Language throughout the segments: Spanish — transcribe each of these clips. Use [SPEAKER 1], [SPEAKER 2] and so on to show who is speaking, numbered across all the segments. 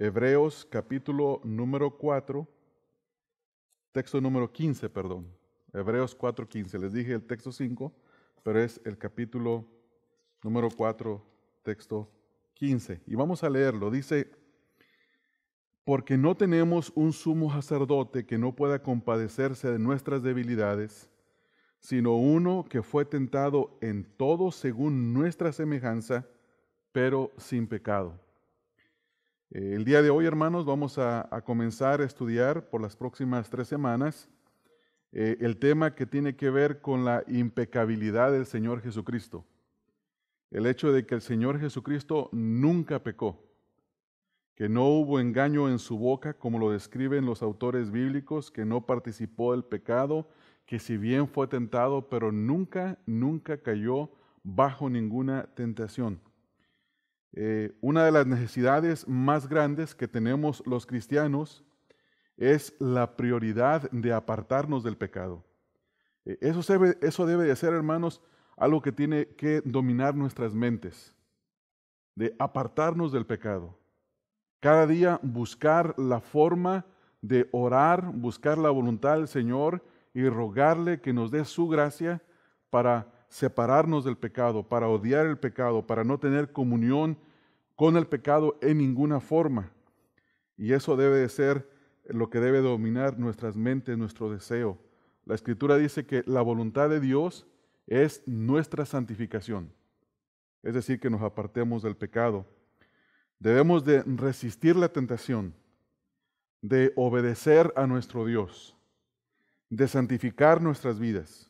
[SPEAKER 1] Hebreos capítulo número 4, texto número 15, perdón. Hebreos 4:15. Les dije el texto 5, pero es el capítulo número 4, texto 15. Y vamos a leerlo. Dice: porque no tenemos un sumo sacerdote que no pueda compadecerse de nuestras debilidades, sino uno que fue tentado en todo según nuestra semejanza, pero sin pecado. El día de hoy, hermanos, vamos a comenzar a estudiar por las próximas 3 semanas el tema que tiene que ver con la impecabilidad del Señor Jesucristo. El hecho de que el Señor Jesucristo nunca pecó, que no hubo engaño en su boca, como lo describen los autores bíblicos, que no participó del pecado, que si bien fue tentado, pero nunca cayó bajo ninguna tentación. Una de las necesidades más grandes que tenemos los cristianos es la prioridad de apartarnos del pecado. Eso debe de ser, hermanos, algo que tiene que dominar nuestras mentes, de apartarnos del pecado. Cada día buscar la forma de orar, buscar la voluntad del Señor y rogarle que nos dé su gracia para separarnos del pecado, para odiar el pecado, para no tener comunión con el pecado en ninguna forma. Y eso debe de ser lo que debe dominar nuestras mentes, nuestro deseo. La Escritura dice que la voluntad de Dios es nuestra santificación, es decir, que nos apartemos del pecado. Debemos de resistir la tentación, de obedecer a nuestro Dios, de santificar nuestras vidas.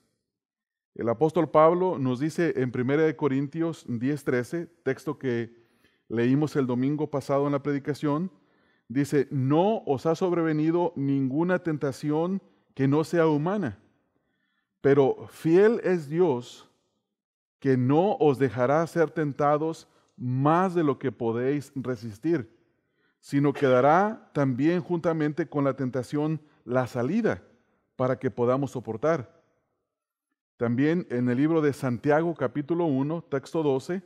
[SPEAKER 1] El apóstol Pablo nos dice en 1 Corintios 10:13, texto que leímos el domingo pasado en la predicación, dice: no os ha sobrevenido ninguna tentación que no sea humana, pero fiel es Dios, que no os dejará ser tentados más de lo que podéis resistir, sino que dará también juntamente con la tentación la salida para que podamos soportar. También en el libro de Santiago capítulo 1, texto 12,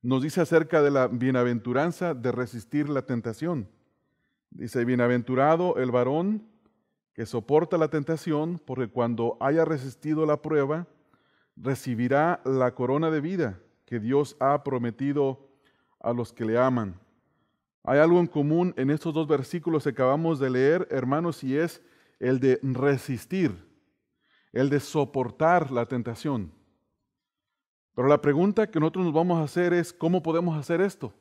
[SPEAKER 1] nos dice acerca de la bienaventuranza de resistir la tentación. Dice: bienaventurado el varón que soporta la tentación, porque cuando haya resistido la prueba, recibirá la corona de vida que Dios ha prometido a los que le aman. Hay algo en común en estos dos versículos que acabamos de leer, hermanos, y es el de resistir, el de soportar la tentación. Pero la pregunta que nosotros nos vamos a hacer es: ¿cómo podemos hacer esto?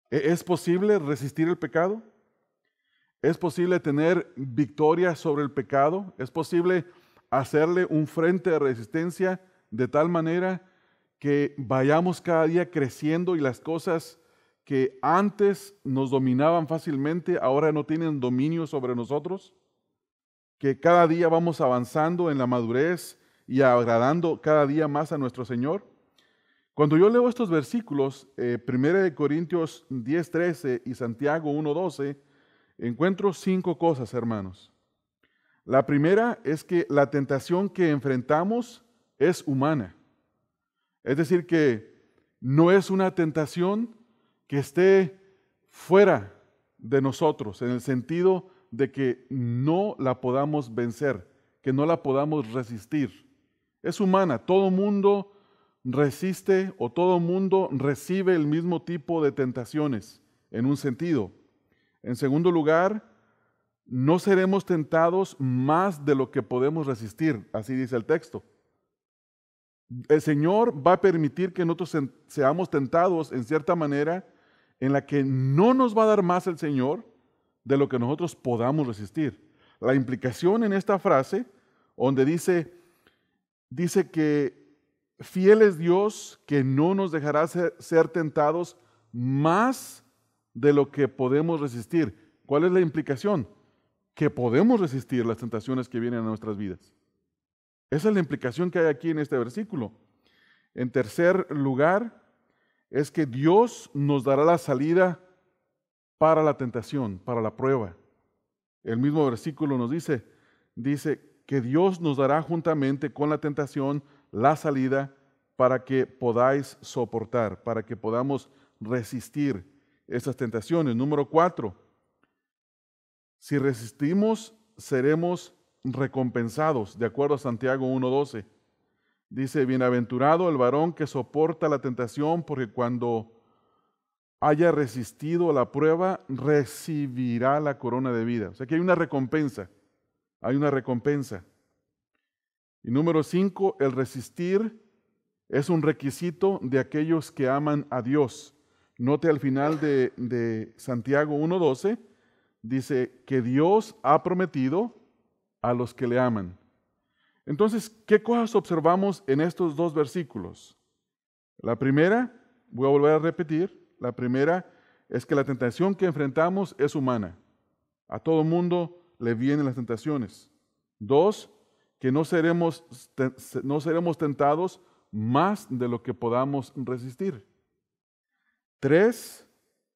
[SPEAKER 1] ¿Es posible resistir el pecado? ¿Es posible tener victoria sobre el pecado? ¿Es posible hacerle un frente de resistencia de tal manera que vayamos cada día creciendo y las cosas que antes nos dominaban fácilmente ahora no tienen dominio sobre nosotros? ¿Que cada día vamos avanzando en la madurez y agradando cada día más a nuestro Señor? Cuando yo leo estos versículos, 1 Corintios 10:13 y Santiago 1:12, encuentro 5 cosas, hermanos. La primera es que la tentación que enfrentamos es humana. Es decir, que no es una tentación que esté fuera de nosotros, en el sentido de que no la podamos vencer, que no la podamos resistir. Es humana, todo mundo resiste o todo mundo recibe el mismo tipo de tentaciones, en un sentido. En segundo lugar, no seremos tentados más de lo que podemos resistir, así dice el texto. El Señor va a permitir que nosotros seamos tentados en cierta manera en la que no nos va a dar más el Señor de lo que nosotros podamos resistir. La implicación en esta frase, donde dice que fiel es Dios, que no nos dejará ser tentados más de lo que podemos resistir. ¿Cuál es la implicación? Que podemos resistir las tentaciones que vienen a nuestras vidas. Esa es la implicación que hay aquí en este versículo. En tercer lugar, es que Dios nos dará la salida para la tentación, para la prueba. El mismo versículo nos dice que Dios nos dará juntamente con la tentación la salida para que podáis soportar, para que podamos resistir esas tentaciones. Número 4, si resistimos, seremos recompensados, de acuerdo a Santiago 1:12. Dice, bienaventurado el varón que soporta la tentación, porque cuando haya resistido la prueba, recibirá la corona de vida. O sea que hay una recompensa, hay una recompensa. Y número 5, el resistir es un requisito de aquellos que aman a Dios. Note al final de Santiago 1:12, dice que Dios ha prometido a los que le aman. Entonces, ¿qué cosas observamos en estos dos versículos? La primera, voy a volver a repetir, la primera es que la tentación que enfrentamos es humana. A todo mundo le vienen las tentaciones. 2, que no seremos tentados más de lo que podamos resistir. 3,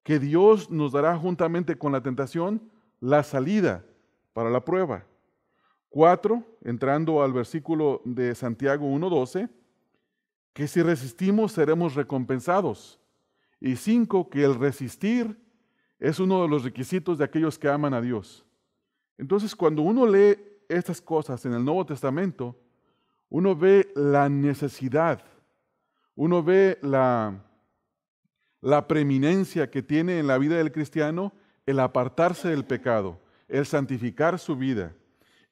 [SPEAKER 1] que Dios nos dará juntamente con la tentación la salida para la prueba. 4, entrando al versículo de Santiago 1:12, que si resistimos seremos recompensados. Y 5, que el resistir es uno de los requisitos de aquellos que aman a Dios. Entonces, cuando uno lee estas cosas en el Nuevo Testamento, uno ve la necesidad, uno ve la preeminencia que tiene en la vida del cristiano el apartarse del pecado, el santificar su vida,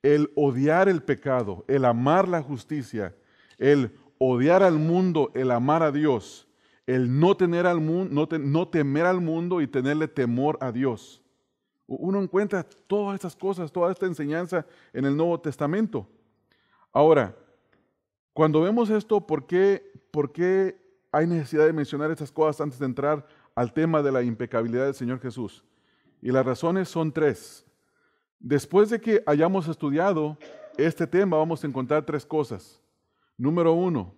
[SPEAKER 1] el odiar el pecado, el amar la justicia, el odiar al mundo, el amar a Dios, el no temer al mundo y tenerle temor a Dios. Uno encuentra todas estas cosas, toda esta enseñanza en el Nuevo Testamento. Ahora, cuando vemos esto, ¿por qué hay necesidad de mencionar estas cosas antes de entrar al tema de la impecabilidad del Señor Jesús? Y las razones son 3. Después de que hayamos estudiado este tema, vamos a encontrar 3 cosas. Número 1,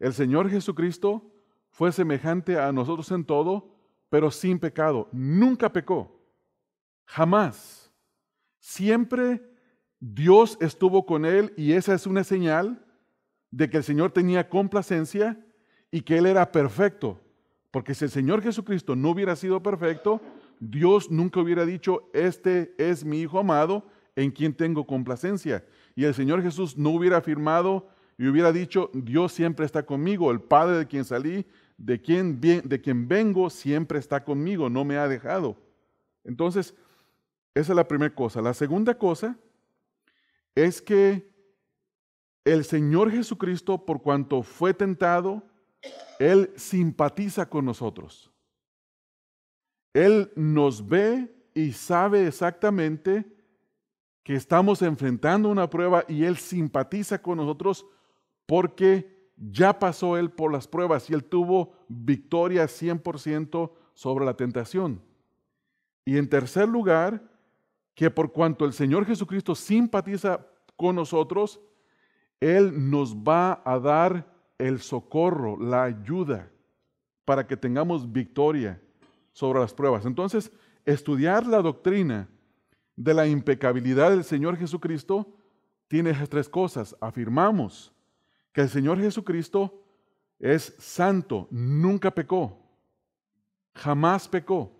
[SPEAKER 1] el Señor Jesucristo fue semejante a nosotros en todo, pero sin pecado. Nunca pecó. Jamás. Siempre Dios estuvo con él y esa es una señal de que el Señor tenía complacencia y que Él era perfecto. Porque si el Señor Jesucristo no hubiera sido perfecto, Dios nunca hubiera dicho, este es mi Hijo amado en quien tengo complacencia. Y el Señor Jesús no hubiera afirmado y hubiera dicho, Dios siempre está conmigo, el Padre de quien salí, de quien vengo, siempre está conmigo, no me ha dejado. Entonces, esa es la primera cosa. La segunda cosa es que el Señor Jesucristo, por cuanto fue tentado, Él simpatiza con nosotros. Él nos ve y sabe exactamente que estamos enfrentando una prueba y Él simpatiza con nosotros porque ya pasó Él por las pruebas y Él tuvo victoria 100% sobre la tentación. Y en tercer lugar, que por cuanto el Señor Jesucristo simpatiza con nosotros, Él nos va a dar el socorro, la ayuda, para que tengamos victoria sobre las pruebas. Entonces, estudiar la doctrina de la impecabilidad del Señor Jesucristo tiene esas 3 cosas. Afirmamos que el Señor Jesucristo es santo, nunca pecó, jamás pecó.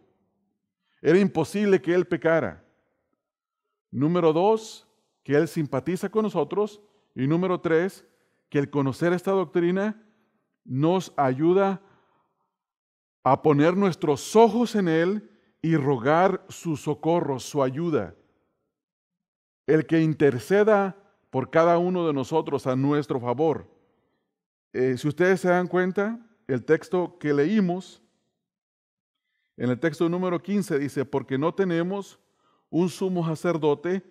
[SPEAKER 1] Era imposible que Él pecara. Número 2, que Él simpatiza con nosotros. Y número 3, que el conocer esta doctrina nos ayuda a poner nuestros ojos en Él y rogar su socorro, su ayuda. El que interceda por cada uno de nosotros a nuestro favor. Si ustedes se dan cuenta, el texto que leímos, en el texto número 15 dice, porque no tenemos un sumo sacerdote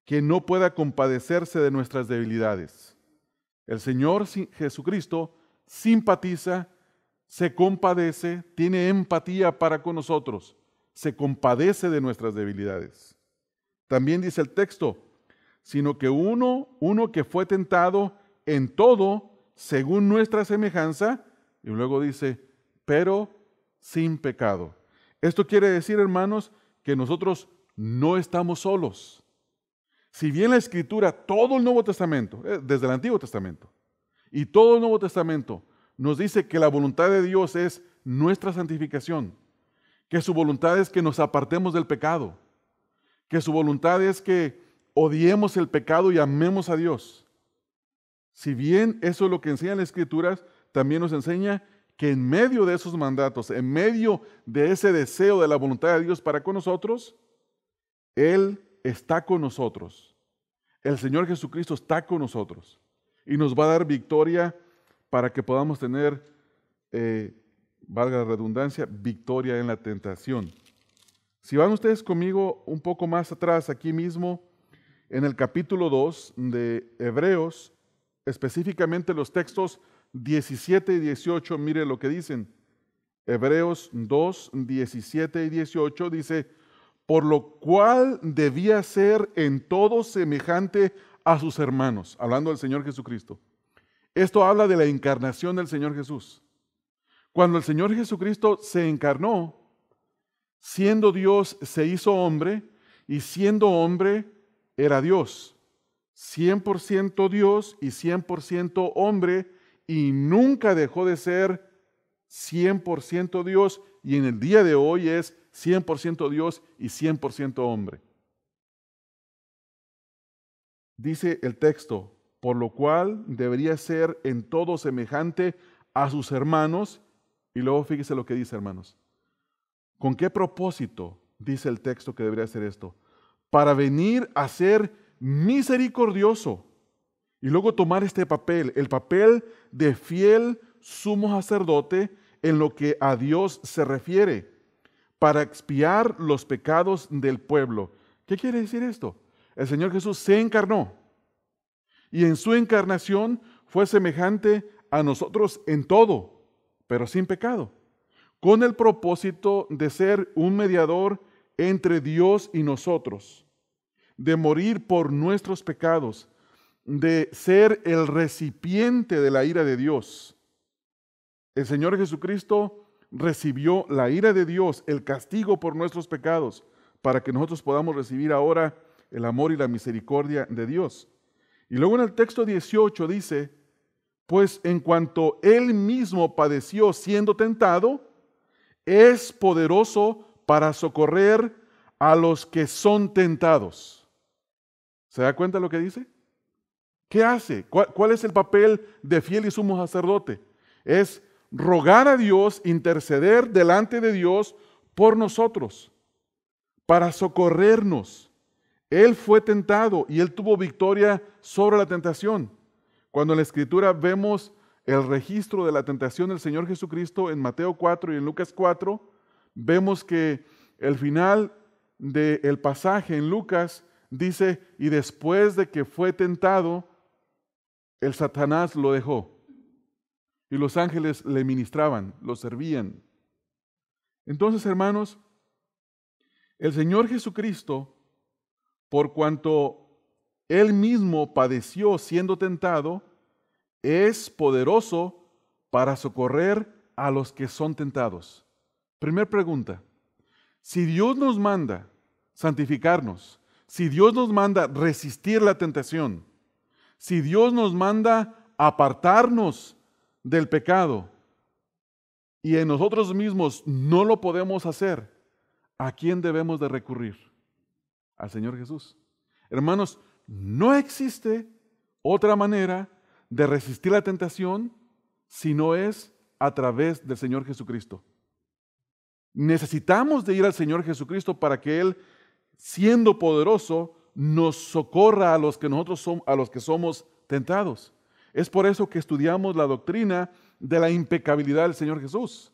[SPEAKER 1] que no pueda compadecerse de nuestras debilidades. El Señor Jesucristo simpatiza, se compadece, tiene empatía para con nosotros, se compadece de nuestras debilidades. También dice el texto, sino que uno que fue tentado en todo según nuestra semejanza, y luego dice, pero sin pecado. Esto quiere decir, hermanos, que nosotros no estamos solos. Si bien la Escritura, todo el Nuevo Testamento, desde el Antiguo Testamento, y todo el Nuevo Testamento nos dice que la voluntad de Dios es nuestra santificación, que su voluntad es que nos apartemos del pecado, que su voluntad es que odiemos el pecado y amemos a Dios. Si bien eso es lo que enseña la Escritura, también nos enseña que en medio de esos mandatos, en medio de ese deseo de la voluntad de Dios para con nosotros, Él está con nosotros. El Señor Jesucristo está con nosotros y nos va a dar victoria para que podamos tener, valga la redundancia, victoria en la tentación. Si van ustedes conmigo un poco más atrás, aquí mismo, en el capítulo 2 de Hebreos, específicamente los textos 17 y 18, mire lo que dicen. Hebreos 2, 17 y 18 dice: por lo cual debía ser en todo semejante a sus hermanos, hablando del Señor Jesucristo. Esto habla de la encarnación del Señor Jesús. Cuando el Señor Jesucristo se encarnó, siendo Dios se hizo hombre, y siendo hombre era Dios. 100% Dios y 100% hombre, y nunca dejó de ser 100% Dios, y en el día de hoy es 100% Dios y 100% hombre. Dice el texto, por lo cual debería ser en todo semejante a sus hermanos, y luego fíjese lo que dice, hermanos. ¿Con qué propósito dice el texto que debería ser esto? Para venir a ser misericordioso. Y luego tomar este papel, el papel de fiel sumo sacerdote en lo que a Dios se refiere, para expiar los pecados del pueblo. ¿Qué quiere decir esto? El Señor Jesús se encarnó y en su encarnación fue semejante a nosotros en todo, pero sin pecado, con el propósito de ser un mediador entre Dios y nosotros, de morir por nuestros pecados, de ser el recipiente de la ira de Dios. El Señor Jesucristo recibió la ira de Dios, el castigo por nuestros pecados, para que nosotros podamos recibir ahora el amor y la misericordia de Dios. Y luego en el texto 18 dice, pues en cuanto Él mismo padeció siendo tentado, es poderoso para socorrer a los que son tentados. ¿Se da cuenta lo que dice? ¿Qué hace? ¿Cuál es el papel de fiel y sumo sacerdote? Es rogar a Dios, interceder delante de Dios por nosotros, para socorrernos. Él fue tentado y Él tuvo victoria sobre la tentación. Cuando en la Escritura vemos el registro de la tentación del Señor Jesucristo en Mateo 4 y en Lucas 4, vemos que el final del pasaje en Lucas dice, y después de que fue tentado, el Satanás lo dejó. Y los ángeles le ministraban, lo servían. Entonces, hermanos, el Señor Jesucristo, por cuanto Él mismo padeció siendo tentado, es poderoso para socorrer a los que son tentados. Primera pregunta, si Dios nos manda santificarnos, si Dios nos manda resistir la tentación, si Dios nos manda apartarnos del pecado y en nosotros mismos no lo podemos hacer, ¿a quién debemos de recurrir? Al Señor Jesús. Hermanos, no existe otra manera de resistir la tentación si no es a través del Señor Jesucristo. Necesitamos de ir al Señor Jesucristo para que Él, siendo poderoso, nos socorra a los que somos tentados. Es por eso que estudiamos la doctrina de la impecabilidad del Señor Jesús.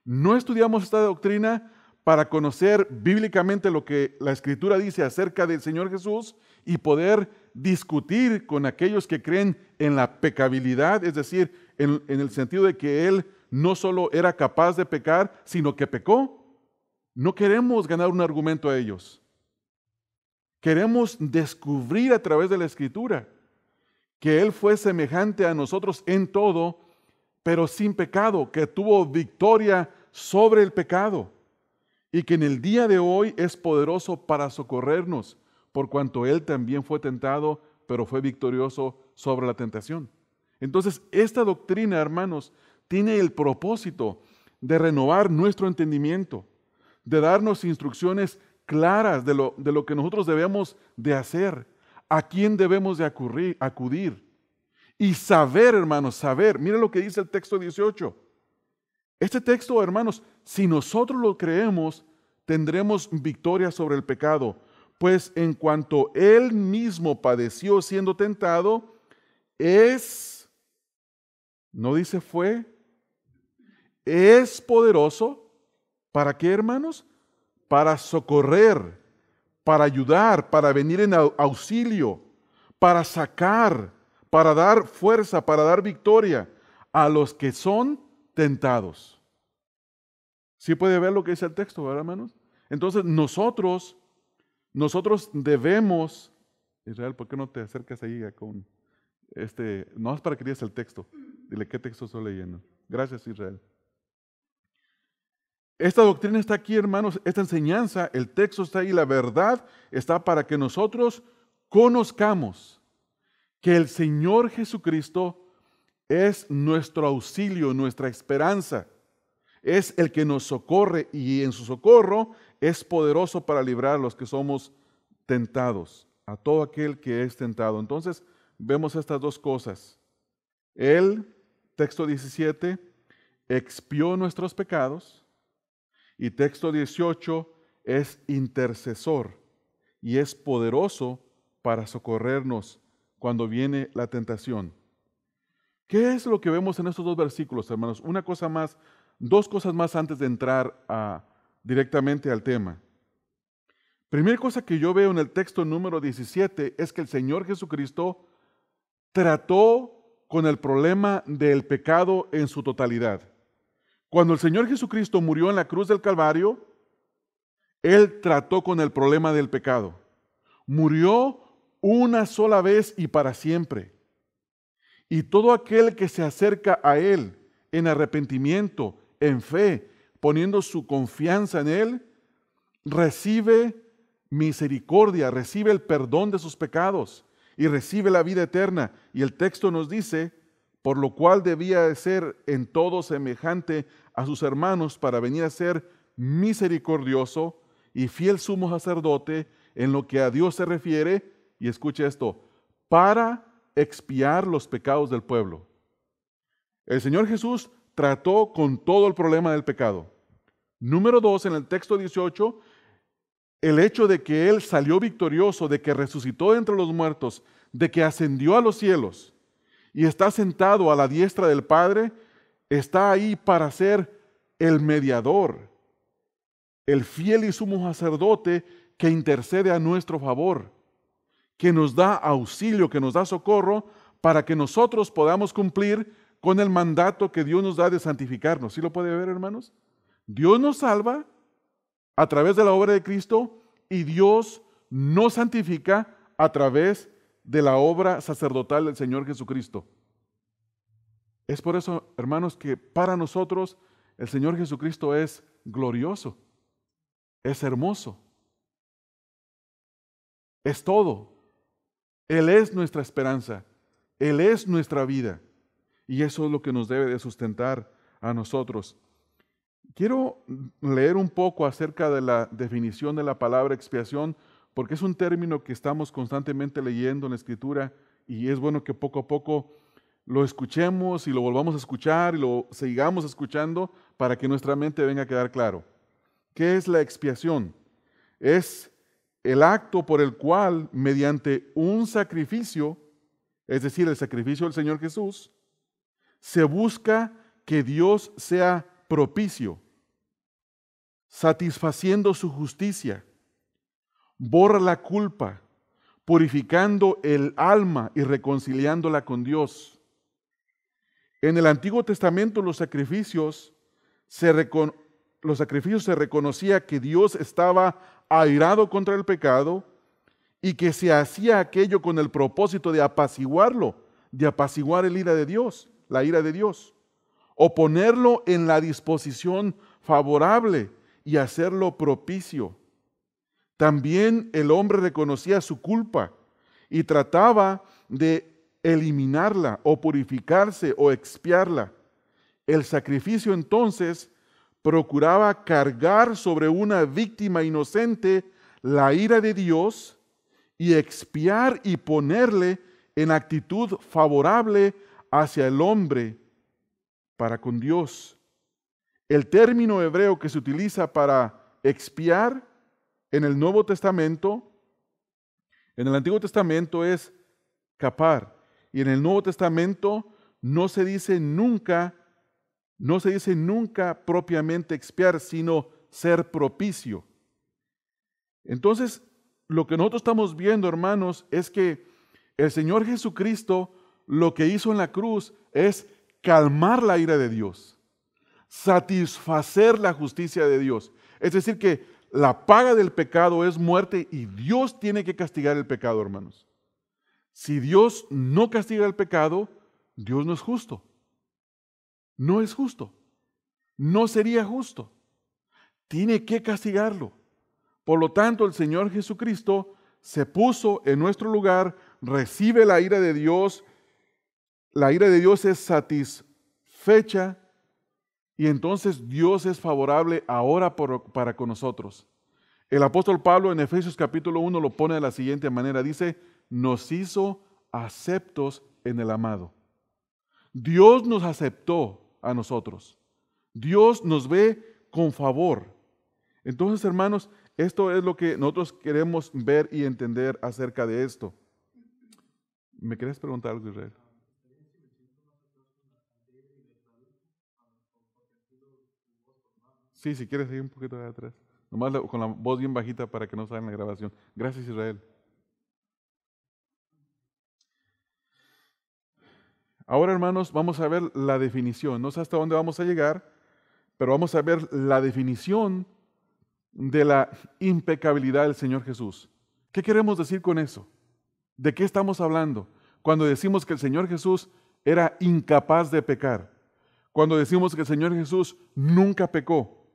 [SPEAKER 1] No estudiamos esta doctrina para conocer bíblicamente lo que la Escritura dice acerca del Señor Jesús y poder discutir con aquellos que creen en la pecabilidad, es decir, en el sentido de que Él no solo era capaz de pecar, sino que pecó. No queremos ganar un argumento a ellos. Queremos descubrir a través de la Escritura que Él fue semejante a nosotros en todo, pero sin pecado, que tuvo victoria sobre el pecado y que en el día de hoy es poderoso para socorrernos, por cuanto Él también fue tentado, pero fue victorioso sobre la tentación. Entonces, esta doctrina, hermanos, tiene el propósito de renovar nuestro entendimiento, de darnos instrucciones claras de lo que nosotros debemos de hacer, a quién debemos de acudir. Y saber, hermanos, saber. Miren lo que dice el texto 18. Este texto, hermanos, si nosotros lo creemos, tendremos victoria sobre el pecado. Pues en cuanto Él mismo padeció siendo tentado, no dice fue, es poderoso. ¿Para qué, hermanos? Para socorrer, para ayudar, para venir en auxilio, para sacar, para dar fuerza, para dar victoria a los que son tentados. ¿Sí puede ver lo que dice el texto, verdad, hermanos? Entonces nosotros debemos, Israel, ¿por qué no te acercas ahí con no es para que leas el texto? Dile qué texto estoy leyendo. Gracias, Israel. Esta doctrina está aquí, hermanos, esta enseñanza, el texto está ahí, la verdad está para que nosotros conozcamos que el Señor Jesucristo es nuestro auxilio, nuestra esperanza. Es el que nos socorre y en su socorro es poderoso para librar a los que somos tentados, a todo aquel que es tentado. Entonces, vemos estas dos cosas. Él, texto 17, expió nuestros pecados. Y texto 18 es intercesor y es poderoso para socorrernos cuando viene la tentación. ¿Qué es lo que vemos en estos dos versículos, hermanos? Una cosa más, dos cosas más antes de entrar directamente al tema. Primera cosa que yo veo en el texto número 17 es que el Señor Jesucristo trató con el problema del pecado en su totalidad. Cuando el Señor Jesucristo murió en la cruz del Calvario, Él trató con el problema del pecado. Murió una sola vez y para siempre. Y todo aquel que se acerca a Él en arrepentimiento, en fe, poniendo su confianza en Él, recibe misericordia, recibe el perdón de sus pecados y recibe la vida eterna. Y el texto nos dice, por lo cual debía de ser en todo semejante a sus hermanos para venir a ser misericordioso y fiel sumo sacerdote en lo que a Dios se refiere, y escuche esto, para expiar los pecados del pueblo. El Señor Jesús trató con todo el problema del pecado. Número 2, en el texto 18, el hecho de que Él salió victorioso, de que resucitó entre los muertos, de que ascendió a los cielos y está sentado a la diestra del Padre, está ahí para ser el mediador, el fiel y sumo sacerdote que intercede a nuestro favor, que nos da auxilio, que nos da socorro para que nosotros podamos cumplir con el mandato que Dios nos da de santificarnos. ¿Sí lo puede ver, hermanos? Dios nos salva a través de la obra de Cristo y Dios nos santifica a través de la obra sacerdotal del Señor Jesucristo. Es por eso, hermanos, que para nosotros el Señor Jesucristo es glorioso, es hermoso, es todo. Él es nuestra esperanza, Él es nuestra vida y eso es lo que nos debe de sustentar a nosotros. Quiero leer un poco acerca de la definición de la palabra expiación, porque es un término que estamos constantemente leyendo en la Escritura y es bueno que poco a poco lo escuchemos y lo volvamos a escuchar y lo sigamos escuchando para que nuestra mente venga a quedar claro. ¿Qué es la expiación? Es el acto por el cual, mediante un sacrificio, es decir, el sacrificio del Señor Jesús, se busca que Dios sea propicio, satisfaciendo su justicia, borra la culpa, purificando el alma y reconciliándola con Dios. En el Antiguo Testamento los sacrificios se reconocía que Dios estaba airado contra el pecado y que se hacía aquello con el propósito de apaciguarlo, de apaciguar la ira de Dios, o ponerlo en la disposición favorable y hacerlo propicio. También el hombre reconocía su culpa y trataba de eliminarla o purificarse o expiarla. El sacrificio entonces procuraba cargar sobre una víctima inocente la ira de Dios y expiar y ponerle en actitud favorable hacia el hombre para con Dios. El término hebreo que se utiliza para expiar en el Nuevo Testamento, en el Antiguo Testamento es capar, y en el Nuevo Testamento no se dice nunca propiamente expiar, sino ser propicio. Entonces, lo que nosotros estamos viendo, hermanos, es que el Señor Jesucristo lo que hizo en la cruz es calmar la ira de Dios, satisfacer la justicia de Dios. Es decir, que la paga del pecado es muerte y Dios tiene que castigar el pecado, hermanos. Si Dios no castiga el pecado, Dios no es justo. No es justo. No sería justo. Tiene que castigarlo. Por lo tanto, el Señor Jesucristo se puso en nuestro lugar, recibe la ira de Dios. La ira de Dios es satisfecha y entonces Dios es favorable ahora para con nosotros. El apóstol Pablo en Efesios capítulo 1 lo pone de la siguiente manera. Dice, nos hizo aceptos en el amado. Dios nos aceptó a nosotros. Dios nos ve con favor. Entonces, hermanos, esto es lo que nosotros queremos ver y entender acerca de esto. ¿Me querés preguntar algo, Israel? Sí, si quieres seguir un poquito de atrás. Nomás con la voz bien bajita para que no salga en la grabación. Gracias, Israel. Ahora, hermanos, vamos a ver la definición. No sé hasta dónde vamos a llegar, pero vamos a ver la definición de la impecabilidad del Señor Jesús. ¿Qué queremos decir con eso? ¿De qué estamos hablando? Cuando decimos que el Señor Jesús era incapaz de pecar. Cuando decimos que el Señor Jesús nunca pecó.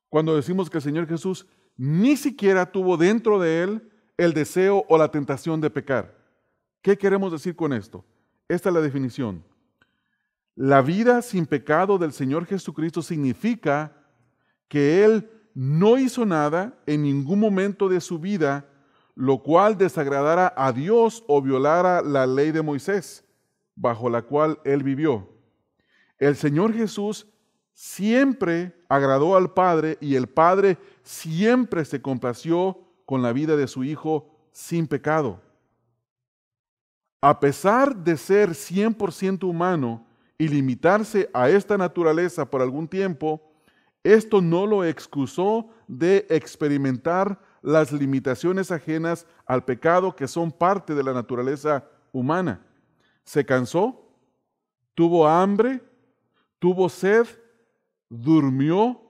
[SPEAKER 1] Cuando decimos que el Señor Jesús ni siquiera tuvo dentro de Él el deseo o la tentación de pecar. ¿Qué queremos decir con esto? Esta es la definición. La vida sin pecado del Señor Jesucristo significa que Él no hizo nada en ningún momento de su vida lo cual desagradara a Dios o violara la ley de Moisés, bajo la cual Él vivió. El Señor Jesús siempre agradó al Padre y el Padre siempre se complació con la vida de su Hijo sin pecado. A pesar de ser 100% humano y limitarse a esta naturaleza por algún tiempo, esto no lo excusó de experimentar las limitaciones ajenas al pecado que son parte de la naturaleza humana. Se cansó, tuvo hambre, tuvo sed, durmió,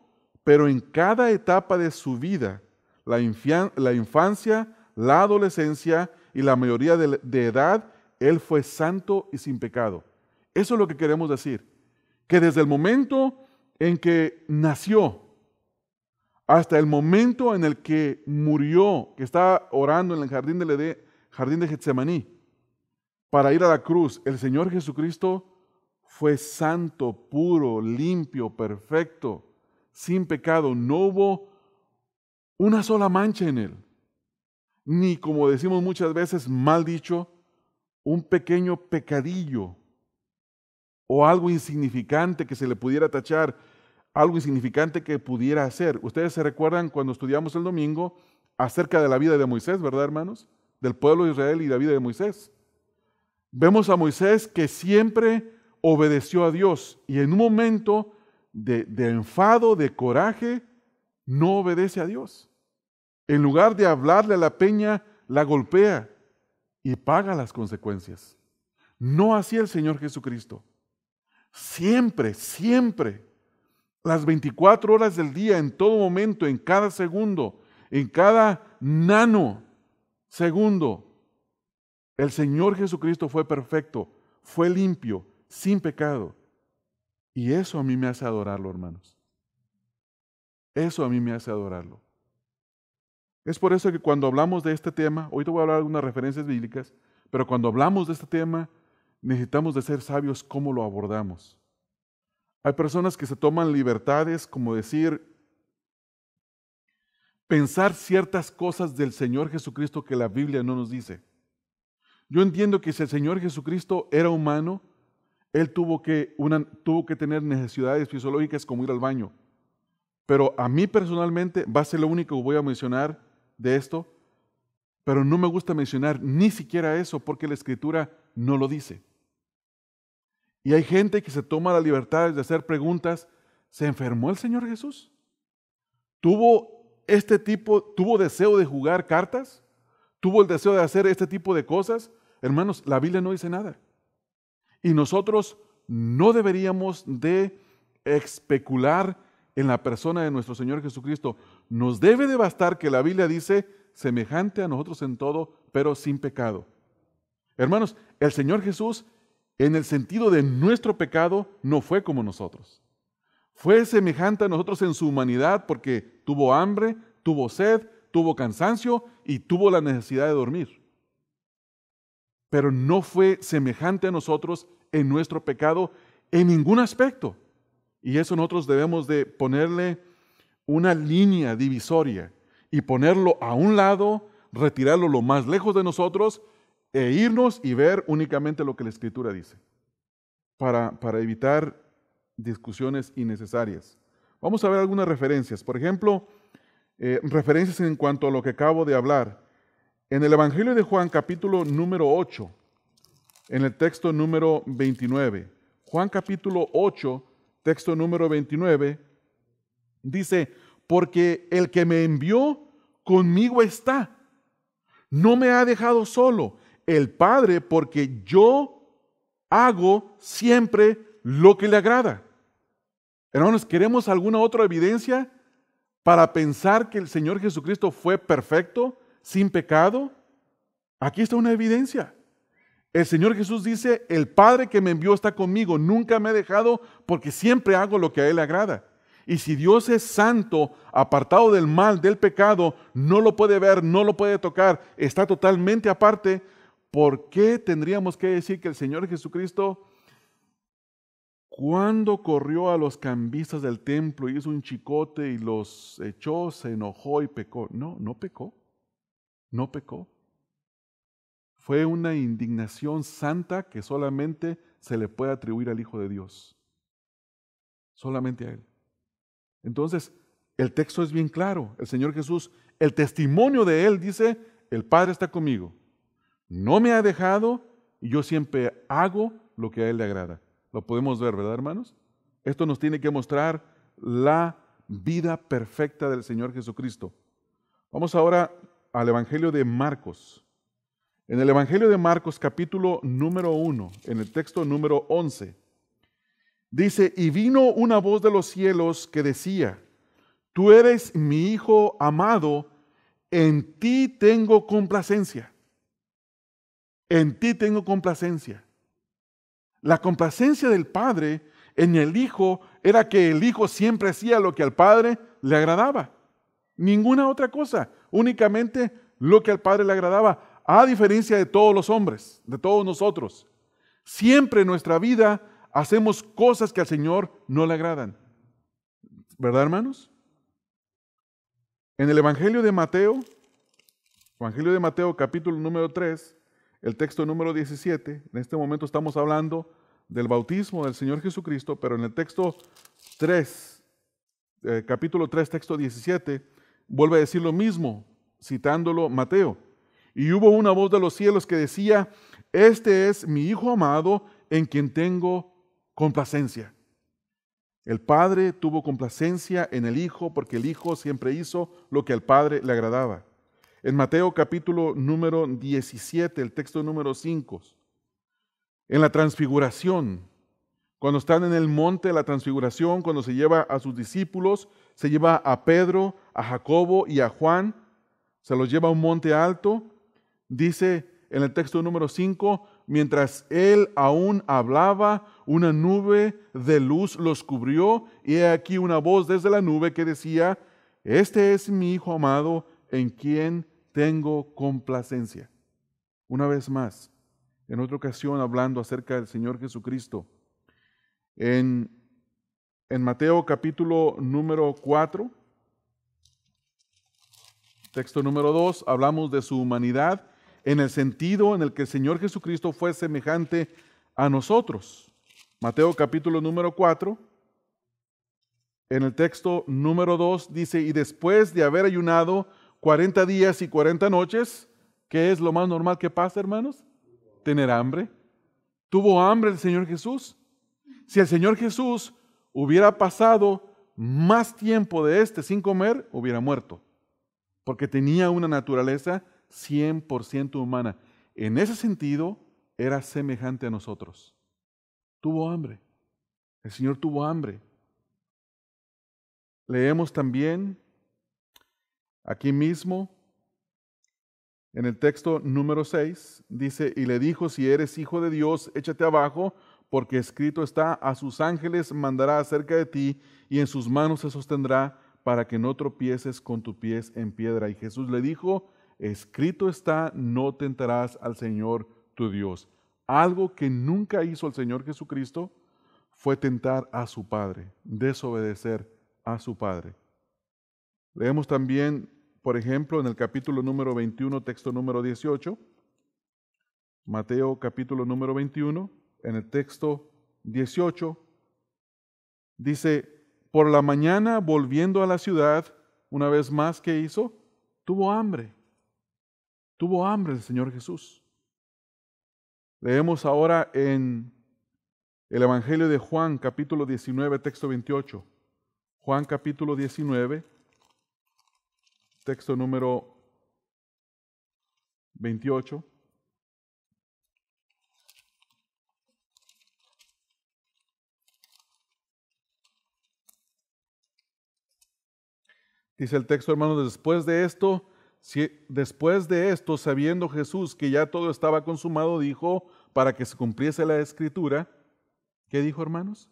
[SPEAKER 1] pero en cada etapa de su vida, la infancia, la adolescencia y la mayoría de edad, Él fue santo y sin pecado. Eso es lo que queremos decir, que desde el momento en que nació hasta el momento en el que murió, que estaba orando en el jardín de Getsemaní para ir a la cruz, el Señor Jesucristo fue santo, puro, limpio, perfecto, sin pecado. No hubo una sola mancha en Él, ni, como decimos muchas veces, mal dicho, un pequeño pecadillo o algo insignificante que se le pudiera tachar, algo insignificante que pudiera hacer. Ustedes se recuerdan cuando estudiamos el domingo acerca de la vida de Moisés, ¿verdad, hermanos? Del pueblo de Israel y la vida de Moisés. Vemos a Moisés que siempre obedeció a Dios y en un momento de enfado, de coraje, no obedece a Dios. En lugar de hablarle a la peña, la golpea y paga las consecuencias. No así el Señor Jesucristo. Siempre, siempre, las 24 horas del día, en todo momento, en cada segundo, en cada nano segundo, el Señor Jesucristo fue perfecto, fue limpio, sin pecado. Y eso a mí me hace adorarlo, hermanos. Eso a mí me hace adorarlo. Es por eso que cuando hablamos de este tema, hoy te voy a hablar de algunas referencias bíblicas, pero cuando hablamos de este tema, necesitamos de ser sabios cómo lo abordamos. Hay personas que se toman libertades, como decir, pensar ciertas cosas del Señor Jesucristo que la Biblia no nos dice. Yo entiendo que si el Señor Jesucristo era humano, Él tuvo que tener necesidades fisiológicas como ir al baño. Pero a mí personalmente, va a ser lo único que voy a mencionar de esto, pero no me gusta mencionar ni siquiera eso porque la Escritura no lo dice. Y hay gente que se toma la libertad de hacer preguntas. ¿Se enfermó el Señor Jesús? ¿Tuvo deseo de jugar cartas? ¿Tuvo el deseo de hacer este tipo de cosas? Hermanos, la Biblia no dice nada. Y nosotros no deberíamos de especular en la persona de nuestro Señor Jesucristo. Nos debe de bastar que la Biblia dice, semejante a nosotros en todo, pero sin pecado. Hermanos, el Señor Jesús, en el sentido de nuestro pecado, no fue como nosotros. Fue semejante a nosotros en su humanidad porque tuvo hambre, tuvo sed, tuvo cansancio y tuvo la necesidad de dormir. Pero no fue semejante a nosotros en nuestro pecado en ningún aspecto. Y eso nosotros debemos de ponerle una línea divisoria y ponerlo a un lado, retirarlo lo más lejos de nosotros e irnos y ver únicamente lo que la Escritura dice para evitar discusiones innecesarias. Vamos a ver algunas referencias. Por ejemplo, referencias en cuanto a lo que acabo de hablar. En el Evangelio de Juan, capítulo número 8, en el texto número 29. Juan capítulo 8, texto número 29, dice, porque el que me envió conmigo está. No me ha dejado solo. El Padre, porque yo hago siempre lo que le agrada. Hermanos, ¿queremos alguna otra evidencia para pensar que el Señor Jesucristo fue perfecto, sin pecado? Aquí está una evidencia. El Señor Jesús dice, el Padre que me envió está conmigo, nunca me ha dejado porque siempre hago lo que a Él le agrada. Y si Dios es santo, apartado del mal, del pecado, no lo puede ver, no lo puede tocar, está totalmente aparte, ¿por qué tendríamos que decir que el Señor Jesucristo, cuando corrió a los cambistas del templo, hizo un chicote y los echó, se enojó y pecó? No, no pecó. No pecó. Fue una indignación santa que solamente se le puede atribuir al Hijo de Dios. Solamente a Él. Entonces, el texto es bien claro. El Señor Jesús, el testimonio de Él dice, el Padre está conmigo. No me ha dejado y yo siempre hago lo que a Él le agrada. Lo podemos ver, ¿verdad, hermanos? Esto nos tiene que mostrar la vida perfecta del Señor Jesucristo. Vamos ahora al Evangelio de Marcos. En el Evangelio de Marcos, capítulo número 1, en el texto número 11, dice, y vino una voz de los cielos que decía, tú eres mi Hijo amado, en ti tengo complacencia. En ti tengo complacencia. La complacencia del Padre en el Hijo era que el Hijo siempre hacía lo que al Padre le agradaba. Ninguna otra cosa, únicamente lo que al Padre le agradaba. A diferencia de todos los hombres, de todos nosotros, siempre en nuestra vida hacemos cosas que al Señor no le agradan. ¿Verdad, hermanos? En el Evangelio de Mateo capítulo número 3, el texto número 17, en este momento estamos hablando del bautismo del Señor Jesucristo, pero en el texto 3, capítulo 3, texto 17, vuelve a decir lo mismo, citándolo Mateo. Y hubo una voz de los cielos que decía, este es mi Hijo amado en quien tengo complacencia. El Padre tuvo complacencia en el Hijo porque el Hijo siempre hizo lo que al Padre le agradaba. En Mateo capítulo número 17, el texto número 5, en la transfiguración, cuando están en el monte de la transfiguración, cuando se lleva a sus discípulos, se lleva a Pedro, a Jacobo y a Juan, se los lleva a un monte alto. Dice en el texto número 5, mientras él aún hablaba, una nube de luz los cubrió, y he aquí una voz desde la nube que decía, este es mi Hijo amado, en quien tengo complacencia. Una vez más, en otra ocasión hablando acerca del Señor Jesucristo, en En Mateo capítulo número 4, texto número 2, hablamos de su humanidad en el sentido en el que el Señor Jesucristo fue semejante a nosotros. Mateo capítulo número 4, en el texto número 2 dice, y después de haber ayunado 40 días y 40 noches, ¿qué es lo más normal que pasa, hermanos? Tener hambre. ¿Tuvo hambre el Señor Jesús? Si el Señor Jesús hubiera pasado más tiempo de sin comer, hubiera muerto, porque tenía una naturaleza 100% humana. En ese sentido, era semejante a nosotros. Tuvo hambre. El Señor tuvo hambre. Leemos también aquí mismo, en el texto número 6, dice, y le dijo, si eres hijo de Dios, échate abajo, porque escrito está, a sus ángeles mandará acerca de ti, y en sus manos se sostendrá, para que no tropieces con tus pies en piedra. Y Jesús le dijo, escrito está, no tentarás al Señor tu Dios. Algo que nunca hizo el Señor Jesucristo fue tentar a su Padre, desobedecer a su Padre. Leemos también, por ejemplo, en el capítulo número 21, texto número 18, Mateo capítulo número 21, en el texto 18, dice, por la mañana volviendo a la ciudad, una vez más, ¿qué hizo? Tuvo hambre. Tuvo hambre el Señor Jesús. Leemos ahora en el Evangelio de Juan, capítulo 19, texto 28. Juan capítulo 19, texto número 28. Dice el texto, hermanos, después de esto, sabiendo Jesús que ya todo estaba consumado, dijo, para que se cumpliese la Escritura, ¿qué dijo, hermanos?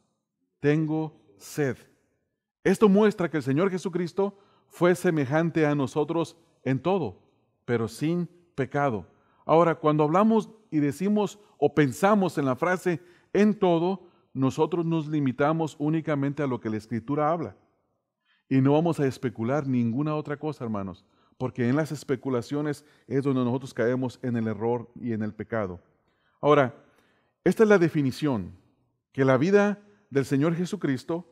[SPEAKER 1] Tengo sed. Esto muestra que el Señor Jesucristo fue semejante a nosotros en todo, pero sin pecado. Ahora, cuando hablamos y decimos o pensamos en la frase en todo, nosotros nos limitamos únicamente a lo que la Escritura habla. Y no vamos a especular ninguna otra cosa, hermanos, porque en las especulaciones es donde nosotros caemos en el error y en el pecado. Ahora, esta es la definición, que la vida del Señor Jesucristo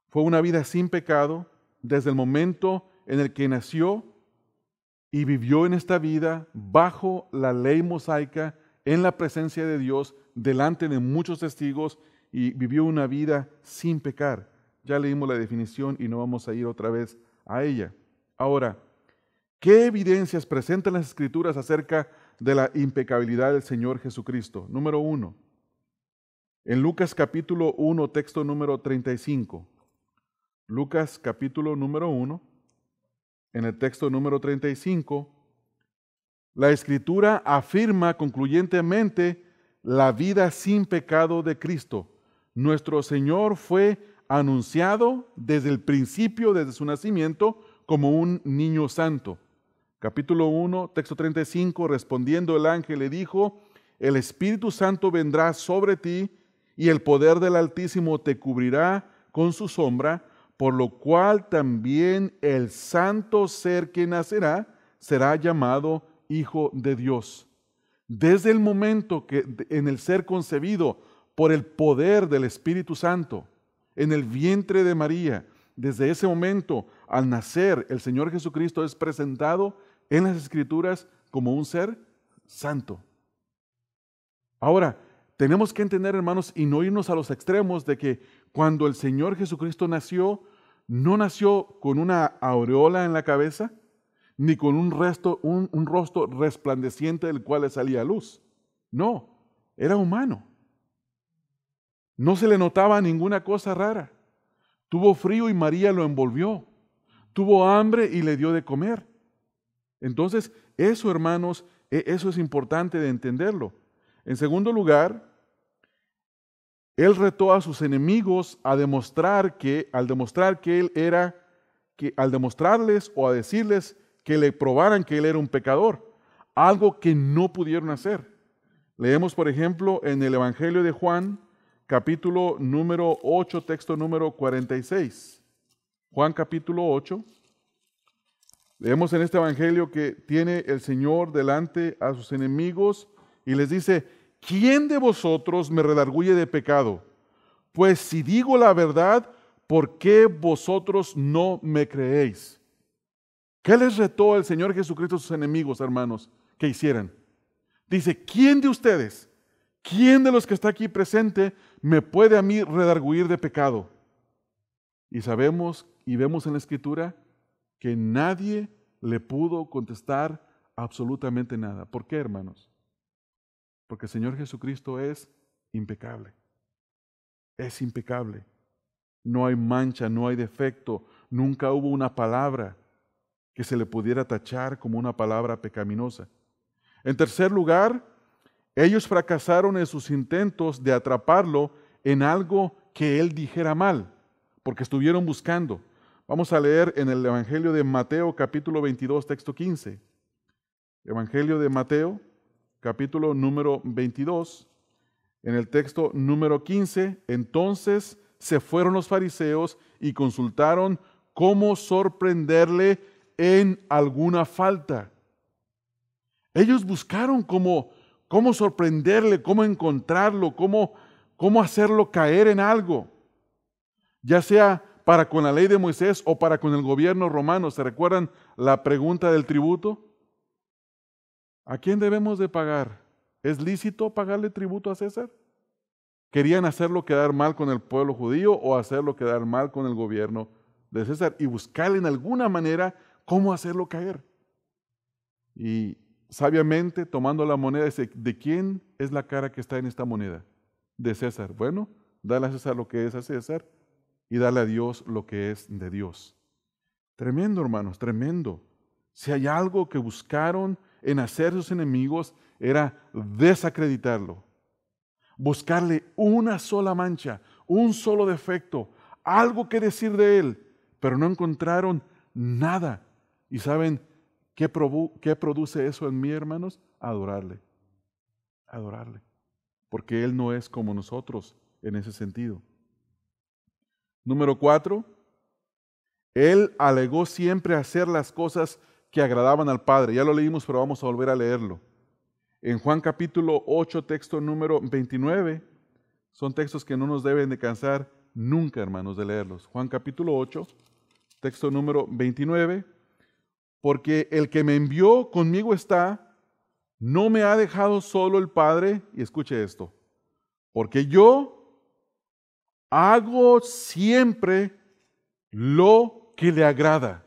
[SPEAKER 1] fue una vida sin pecado desde el momento en el que nació y vivió en esta vida bajo la ley mosaica, en la presencia de Dios, delante de muchos testigos, y vivió una vida sin pecar. Ya leímos la definición y no vamos a ir otra vez a ella. Ahora, ¿qué evidencias presentan las Escrituras acerca de la impecabilidad del Señor Jesucristo? Número 1, en Lucas capítulo 1, texto número 35. Lucas capítulo número 1, en el texto número 35, la Escritura afirma concluyentemente la vida sin pecado de Cristo. Nuestro Señor fue anunciado desde el principio, desde su nacimiento, como un niño santo. Capítulo 1, texto 35, respondiendo el ángel le dijo, el Espíritu Santo vendrá sobre ti y el poder del Altísimo te cubrirá con su sombra, por lo cual también el santo ser que nacerá será llamado Hijo de Dios. Desde el momento que en el ser concebido por el poder del Espíritu Santo, en el vientre de María, desde ese momento, al nacer, el Señor Jesucristo es presentado en las Escrituras como un ser santo. Ahora, tenemos que entender, hermanos, y no irnos a los extremos de que cuando el Señor Jesucristo nació, no nació con una aureola en la cabeza, ni con un rostro resplandeciente del cual le salía luz. No, era humano. No se le notaba ninguna cosa rara. Tuvo frío y María lo envolvió. Tuvo hambre y le dio de comer. Entonces, eso, hermanos, eso es importante de entenderlo. En segundo lugar, Él retó a sus enemigos al demostrarles o a decirles que le probaran que Él era un pecador, algo que no pudieron hacer. Leemos, por ejemplo, en el Evangelio de Juan, capítulo número 8, texto número 46. Juan capítulo 8. Leemos en este evangelio que tiene el Señor delante a sus enemigos y les dice: ¿quién de vosotros me redarguye de pecado? Pues si digo la verdad, ¿por qué vosotros no me creéis? ¿Qué les retó el Señor Jesucristo a sus enemigos, hermanos, que hicieran? Dice: ¿quién de ustedes, quién de los que está aquí presente me puede a mí redarguir de pecado? Y sabemos y vemos en la Escritura que nadie le pudo contestar absolutamente nada. ¿Por qué, hermanos? Porque el Señor Jesucristo es impecable. Es impecable. No hay mancha, no hay defecto. Nunca hubo una palabra que se le pudiera tachar como una palabra pecaminosa. En tercer lugar, ellos fracasaron en sus intentos de atraparlo en algo que él dijera mal, porque estuvieron buscando. Vamos a leer en el Evangelio de Mateo, capítulo 22, texto 15. Evangelio de Mateo, capítulo número 22, en el texto número 15. Entonces se fueron los fariseos y consultaron cómo sorprenderle en alguna falta. Ellos buscaron cómo sorprenderle, cómo encontrarlo, cómo hacerlo caer en algo, ya sea para con la ley de Moisés o para con el gobierno romano. ¿Se recuerdan la pregunta del tributo? ¿A quién debemos de pagar? ¿Es lícito pagarle tributo a César? Querían hacerlo quedar mal con el pueblo judío o hacerlo quedar mal con el gobierno de César y buscarle en alguna manera cómo hacerlo caer. Y sabiamente, tomando la moneda, dice: ¿de quién es la cara que está en esta moneda? De César. Bueno, dale a César lo que es a César y dale a Dios lo que es de Dios. Tremendo, hermanos, tremendo. Si hay algo que buscaron en hacer sus enemigos, era desacreditarlo. Buscarle una sola mancha, un solo defecto, algo que decir de él, pero no encontraron nada. ¿Y saben qué produce eso en mí, hermanos? Adorarle. Adorarle. Porque Él no es como nosotros en ese sentido. Número 4, Él alegó siempre hacer las cosas que agradaban al Padre. Ya lo leímos, pero vamos a volver a leerlo. En Juan capítulo 8, texto número 29, son textos que no nos deben de cansar nunca, hermanos, de leerlos. Juan capítulo 8, texto número 29, porque el que me envió conmigo está, no me ha dejado solo el Padre, y escuche esto, porque yo hago siempre lo que le agrada.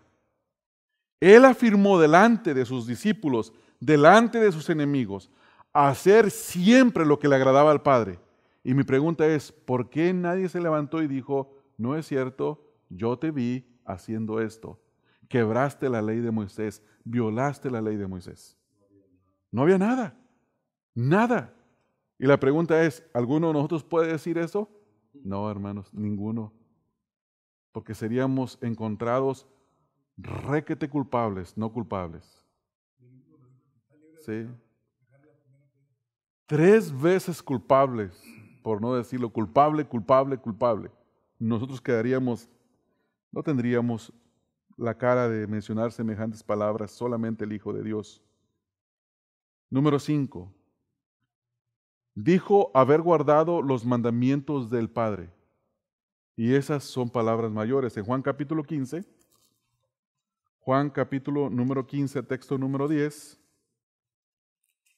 [SPEAKER 1] Él afirmó delante de sus discípulos, delante de sus enemigos, hacer siempre lo que le agradaba al Padre. Y mi pregunta es: ¿por qué nadie se levantó y dijo: no es cierto, yo te vi haciendo esto? Quebraste la ley de Moisés, violaste la ley de Moisés. No había nada, nada. Y la pregunta es: ¿alguno de nosotros puede decir eso? No, hermanos, ninguno. Porque seríamos encontrados requete culpables, no culpables. Sí. 3 veces culpables, por no decirlo, culpable, culpable, culpable. Nosotros no tendríamos la cara de mencionar semejantes palabras, solamente el Hijo de Dios. Número 5. Dijo haber guardado los mandamientos del Padre. Y esas son palabras mayores. En Juan capítulo 15, Juan capítulo número 15, texto número 10,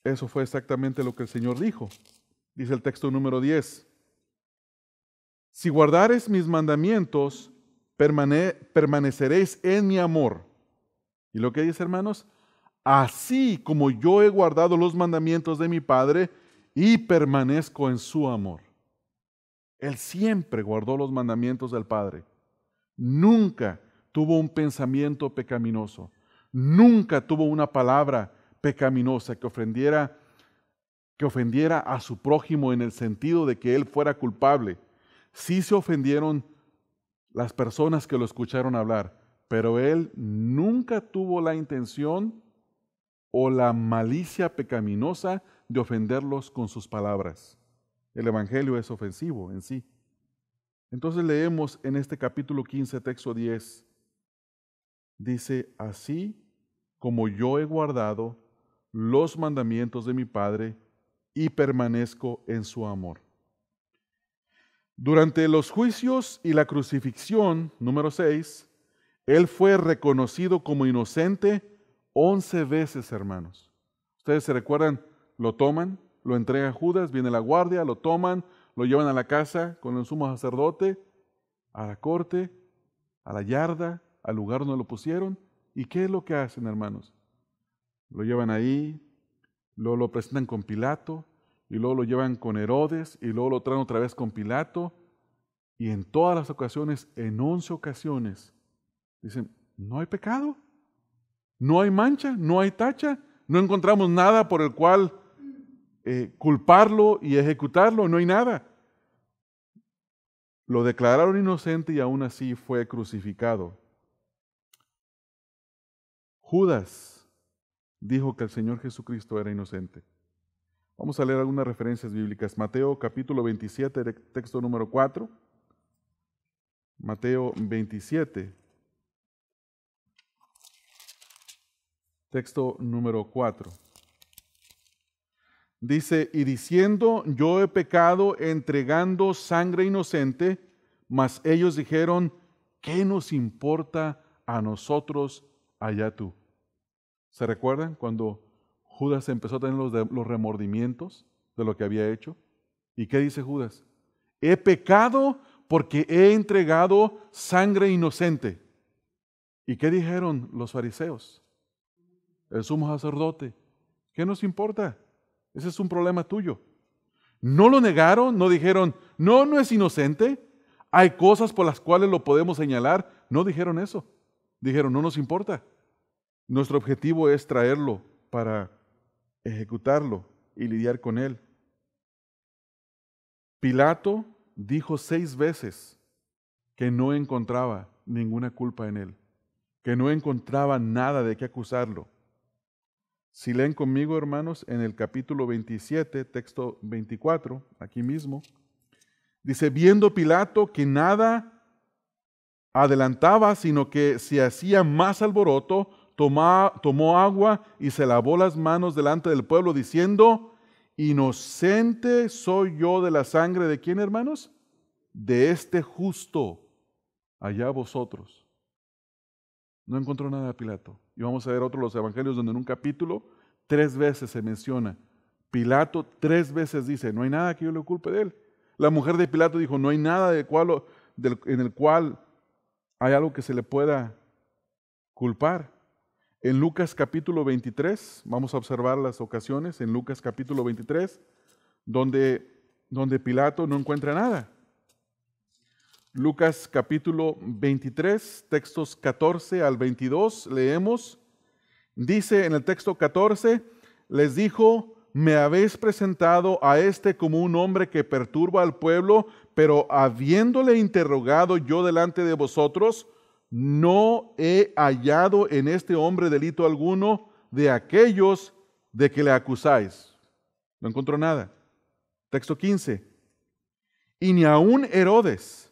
[SPEAKER 1] eso fue exactamente lo que el Señor dijo. Dice el texto número 10. Si guardares mis mandamientos, permaneceréis en mi amor. ¿Y lo que dice, hermanos? Así como yo he guardado los mandamientos de mi Padre y permanezco en su amor. Él siempre guardó los mandamientos del Padre. Nunca tuvo un pensamiento pecaminoso. Nunca tuvo una palabra pecaminosa que ofendiera a su prójimo en el sentido de que él fuera culpable. Sí se ofendieron las personas que lo escucharon hablar, pero él nunca tuvo la intención o la malicia pecaminosa de ofenderlos con sus palabras. El evangelio es ofensivo en sí. Entonces leemos en este capítulo 15, texto 10, dice, así como yo he guardado los mandamientos de mi Padre y permanezco en su amor. Durante los juicios y la crucifixión, número 6, Él fue reconocido como inocente 11 veces, hermanos. Ustedes se recuerdan, lo toman, lo entrega a Judas, viene la guardia, lo toman, lo llevan a la casa con el sumo sacerdote, a la corte, a la yarda, al lugar donde lo pusieron. ¿Y qué es lo que hacen, hermanos? Lo llevan ahí, luego lo presentan con Pilato, y luego lo llevan con Herodes, y luego lo traen otra vez con Pilato, y en todas las ocasiones, en 11 ocasiones, dicen, no hay pecado, no hay mancha, no hay tacha, no encontramos nada por el cual culparlo y ejecutarlo, no hay nada. Lo declararon inocente y aún así fue crucificado. Judas dijo que el Señor Jesucristo era inocente. Vamos a leer algunas referencias bíblicas. Mateo capítulo 27, texto número 4. Mateo 27, texto número 4. Dice, y diciendo, yo he pecado entregando sangre inocente, mas ellos dijeron, ¿qué nos importa a nosotros, allá tú? ¿Se recuerdan cuando Judas empezó a tener los remordimientos de lo que había hecho? ¿Y qué dice Judas? He pecado porque he entregado sangre inocente. ¿Y qué dijeron los fariseos? El sumo sacerdote. ¿Qué nos importa? Ese es un problema tuyo. No lo negaron, no dijeron, no, no es inocente. Hay cosas por las cuales lo podemos señalar. No dijeron eso. Dijeron, no nos importa. Nuestro objetivo es traerlo para ejecutarlo y lidiar con él. Pilato dijo 6 veces que no encontraba ninguna culpa en él, que no encontraba nada de qué acusarlo. Si leen conmigo, hermanos, en el capítulo 27, texto 24, aquí mismo, dice, viendo Pilato que nada adelantaba, sino que se hacía más alboroto, tomó agua y se lavó las manos delante del pueblo, diciendo, inocente soy yo de la sangre de ¿quién, hermanos? De este justo, allá vosotros. No encontró nada de Pilato. Y vamos a ver otro de los evangelios donde en un capítulo 3 veces se menciona. Pilato 3 veces dice, no hay nada que yo le culpe de él. La mujer de Pilato dijo, no hay nada en el cual hay algo que se le pueda culpar. En Lucas capítulo 23, vamos a observar las ocasiones, en Lucas capítulo 23, donde Pilato no encuentra nada. Lucas capítulo 23, textos 14 al 22, leemos. Dice en el texto 14, les dijo, me habéis presentado a este como un hombre que perturba al pueblo, pero habiéndole interrogado yo delante de vosotros, no he hallado en este hombre delito alguno de aquellos de que le acusáis. No encontró nada. Texto 15. Y ni aun Herodes,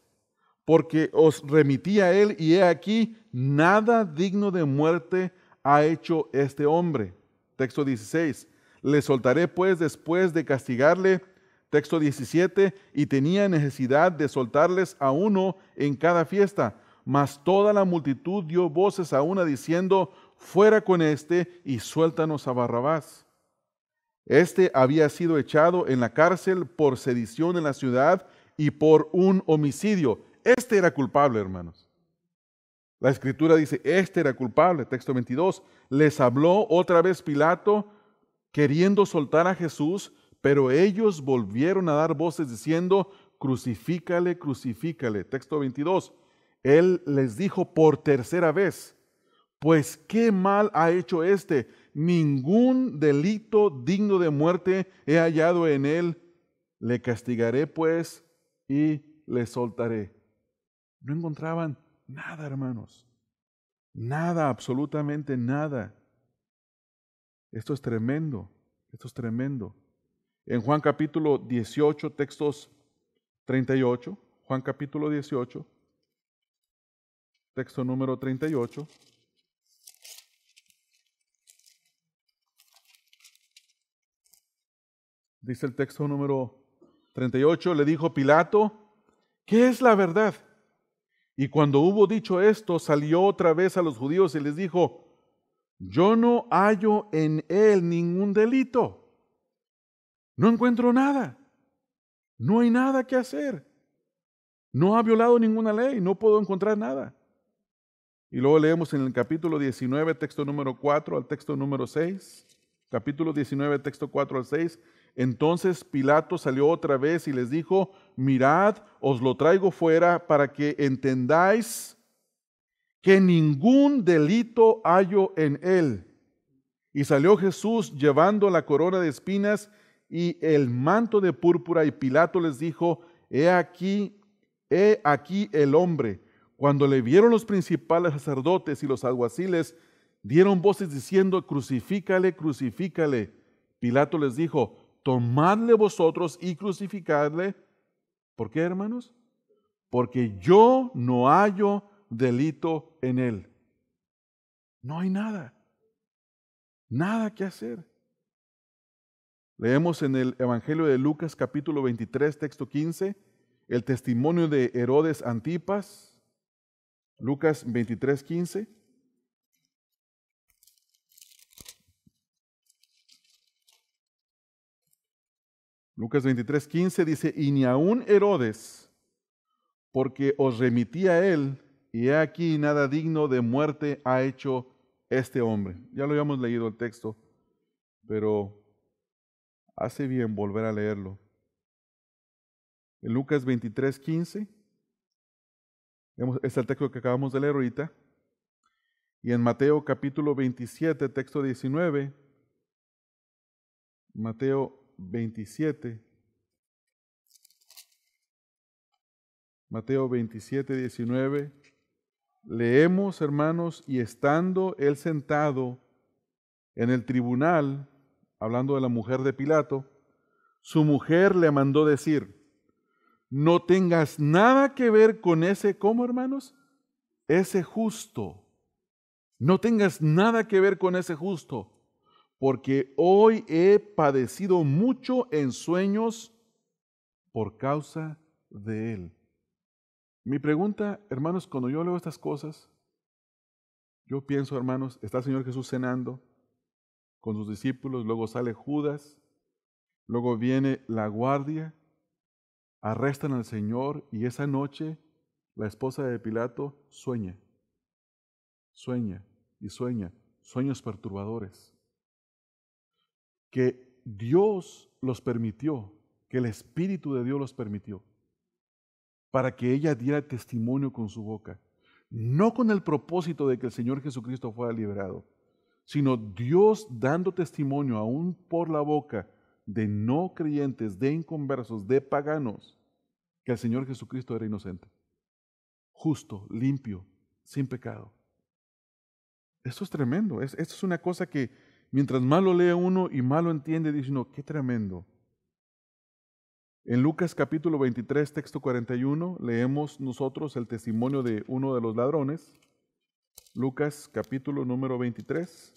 [SPEAKER 1] porque os remití a él, y he aquí, nada digno de muerte ha hecho este hombre. Texto 16. Le soltaré pues después de castigarle. Texto 17. Y tenía necesidad de soltarles a uno en cada fiesta. Mas toda la multitud dio voces a una diciendo, fuera con este y suéltanos a Barrabás. Este había sido echado en la cárcel por sedición en la ciudad y por un homicidio. Este era culpable, hermanos. La Escritura dice, este era culpable. Texto 22. Les habló otra vez Pilato, queriendo soltar a Jesús, pero ellos volvieron a dar voces diciendo, crucifícale, crucifícale. Texto 22. Él les dijo por tercera vez, pues qué mal ha hecho este. Ningún delito digno de muerte he hallado en él. Le castigaré pues y le soltaré. No encontraban nada, hermanos. Nada, absolutamente nada. Esto es tremendo. Esto es tremendo. En Juan capítulo 18, textos 38, Juan capítulo 18, texto número 38. Dice el texto número 38, le dijo Pilato, ¿qué es la verdad? Y cuando hubo dicho esto, salió otra vez a los judíos y les dijo, yo no hallo en él ningún delito. No encuentro nada. No hay nada que hacer. No ha violado ninguna ley. No puedo encontrar nada. Y luego leemos en el capítulo 19, texto número 4 al texto número 6. Capítulo 19, texto 4 al 6. Entonces Pilato salió otra vez y les dijo, mirad, os lo traigo fuera para que entendáis que ningún delito hallo en él. Y salió Jesús llevando la corona de espinas y el manto de púrpura, y Pilato les dijo, he aquí el hombre. Cuando le vieron los principales sacerdotes y los alguaciles, dieron voces diciendo, crucifícale, crucifícale. Pilato les dijo, tomadle vosotros y crucificadle. ¿Por qué, hermanos? Porque yo no hallo delito en él. No hay nada. Nada que hacer. Leemos en el Evangelio de Lucas capítulo 23, texto 15, el testimonio de Herodes Antipas. Lucas 23, 15. Lucas 23, 15 dice, y ni aun Herodes, porque os remití a él, y he aquí nada digno de muerte ha hecho este hombre. Ya lo habíamos leído el texto, pero hace bien volver a leerlo. En Lucas 23, 15, es el texto que acabamos de leer ahorita, y en Mateo capítulo 27, texto 19, Mateo 27, 19, leemos, hermanos, y estando él sentado en el tribunal, hablando de la mujer de Pilato, su mujer le mandó decir, no tengas nada que ver con ese, ¿cómo, hermanos? Ese justo. No tengas nada que ver con ese justo, porque hoy he padecido mucho en sueños por causa de él. Mi pregunta, hermanos, cuando yo leo estas cosas, yo pienso, hermanos, está el Señor Jesús cenando con sus discípulos, luego sale Judas, luego viene la guardia, arrestan al Señor y esa noche la esposa de Pilato sueña y sueña, sueños perturbadores, que Dios los permitió, que el Espíritu de Dios los permitió, para que ella diera testimonio con su boca, no con el propósito de que el Señor Jesucristo fuera liberado, sino Dios dando testimonio aún por la boca de no creyentes, de inconversos, de paganos, que el Señor Jesucristo era inocente, justo, limpio, sin pecado. Esto es tremendo, esto es una cosa que mientras más lo lee uno y más lo entiende, dice uno, qué tremendo. En Lucas capítulo 23, texto 41, leemos nosotros el testimonio de uno de los ladrones. Lucas capítulo número 23,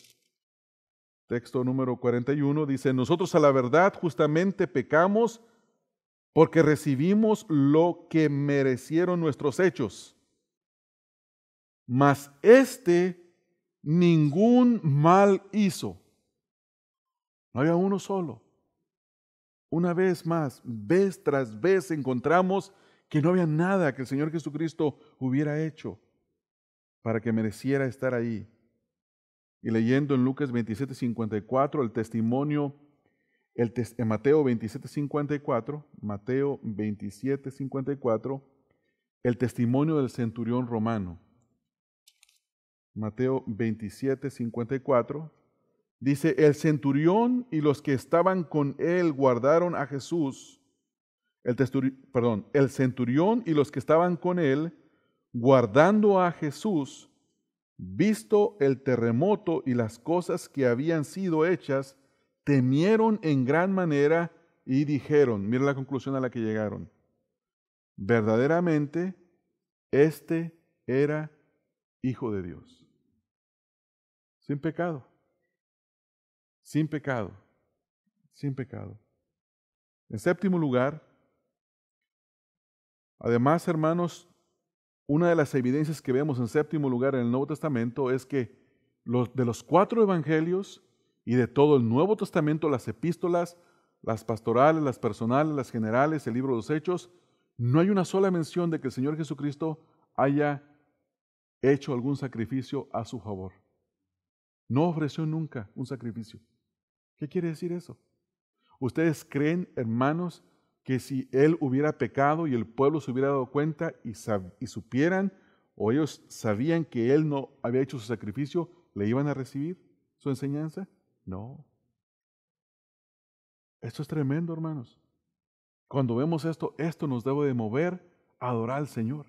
[SPEAKER 1] texto número 41, dice, nosotros a la verdad justamente pecamos porque recibimos lo que merecieron nuestros hechos. Mas ningún mal hizo. No había uno solo. Una vez más, vez tras vez encontramos que no había nada que el Señor Jesucristo hubiera hecho para que mereciera estar ahí. Y leyendo en Lucas 27:54 el testimonio, en Mateo 27:54, Mateo 27:54, el testimonio del centurión romano. Mateo 27:54. Dice, el centurión y los que estaban con él guardaron a Jesús. El centurión y los que estaban con él guardando a Jesús, visto el terremoto y las cosas que habían sido hechas, temieron en gran manera y dijeron, mira la conclusión a la que llegaron, verdaderamente este era Hijo de Dios. Sin pecado, sin pecado, sin pecado. En séptimo lugar, además, hermanos, una de las evidencias que vemos en séptimo lugar en el Nuevo Testamento es que de los 4 evangelios y de todo el Nuevo Testamento, las epístolas, las pastorales, las personales, las generales, el libro de los Hechos, no hay una sola mención de que el Señor Jesucristo haya hecho algún sacrificio a su favor. No ofreció nunca un sacrificio. ¿Qué quiere decir eso? ¿Ustedes creen, hermanos, que si Él hubiera pecado y el pueblo se hubiera dado cuenta y supieran, o ellos sabían que Él no había hecho su sacrificio, le iban a recibir su enseñanza? No. Esto es tremendo, hermanos. Cuando vemos esto, esto nos debe de mover a adorar al Señor.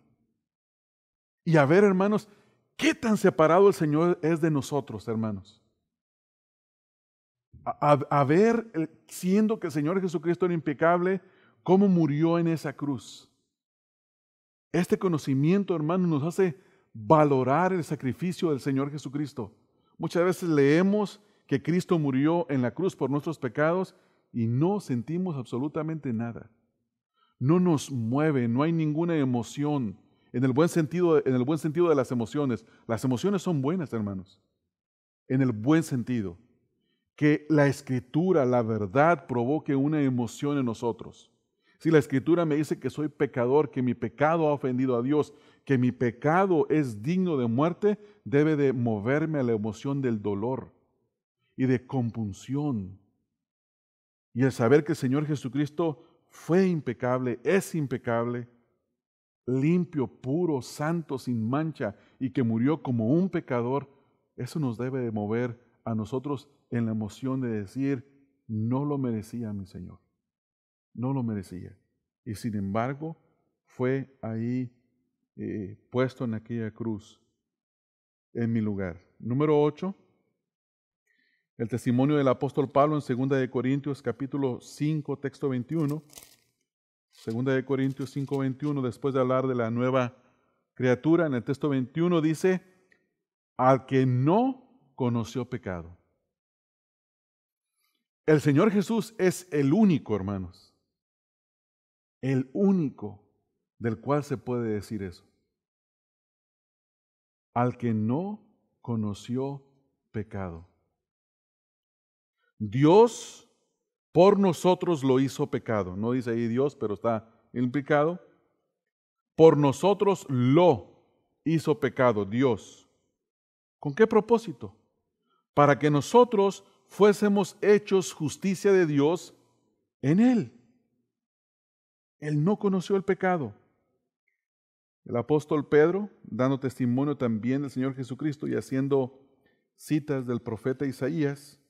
[SPEAKER 1] Y a ver, hermanos, qué tan separado el Señor es de nosotros, hermanos. A ver, siendo que el Señor Jesucristo era impecable, cómo murió en esa cruz. Este conocimiento, hermanos, nos hace valorar el sacrificio del Señor Jesucristo. Muchas veces leemos que Cristo murió en la cruz por nuestros pecados y no sentimos absolutamente nada. No nos mueve, no hay ninguna emoción, en el buen sentido de las emociones. Las emociones son buenas, hermanos, en el buen sentido. Que la Escritura, la verdad, provoque una emoción en nosotros. Si la Escritura me dice que soy pecador, que mi pecado ha ofendido a Dios, que mi pecado es digno de muerte, debe de moverme a la emoción del dolor y de compunción. Y el saber que el Señor Jesucristo fue impecable, es impecable, limpio, puro, santo, sin mancha, y que murió como un pecador, eso nos debe de mover a nosotros en la emoción de decir, no lo merecía mi Señor, no lo merecía. Y sin embargo, fue ahí puesto en aquella cruz, en mi lugar. Número 8, el testimonio del apóstol Pablo en 2 de Corintios capítulo 5, texto 21. 2 de Corintios 5, 21, después de hablar de la nueva criatura, en el texto 21 dice, al que no conoció pecado. El Señor Jesús es el único, hermanos, el único del cual se puede decir eso. Al que no conoció pecado. Dios por nosotros lo hizo pecado. No dice ahí Dios, pero está implicado. Por nosotros lo hizo pecado Dios. ¿Con qué propósito? Para que nosotros fuésemos hechos justicia de Dios en Él. Él no conoció el pecado. El apóstol Pedro, dando testimonio también del Señor Jesucristo y haciendo citas del profeta Isaías,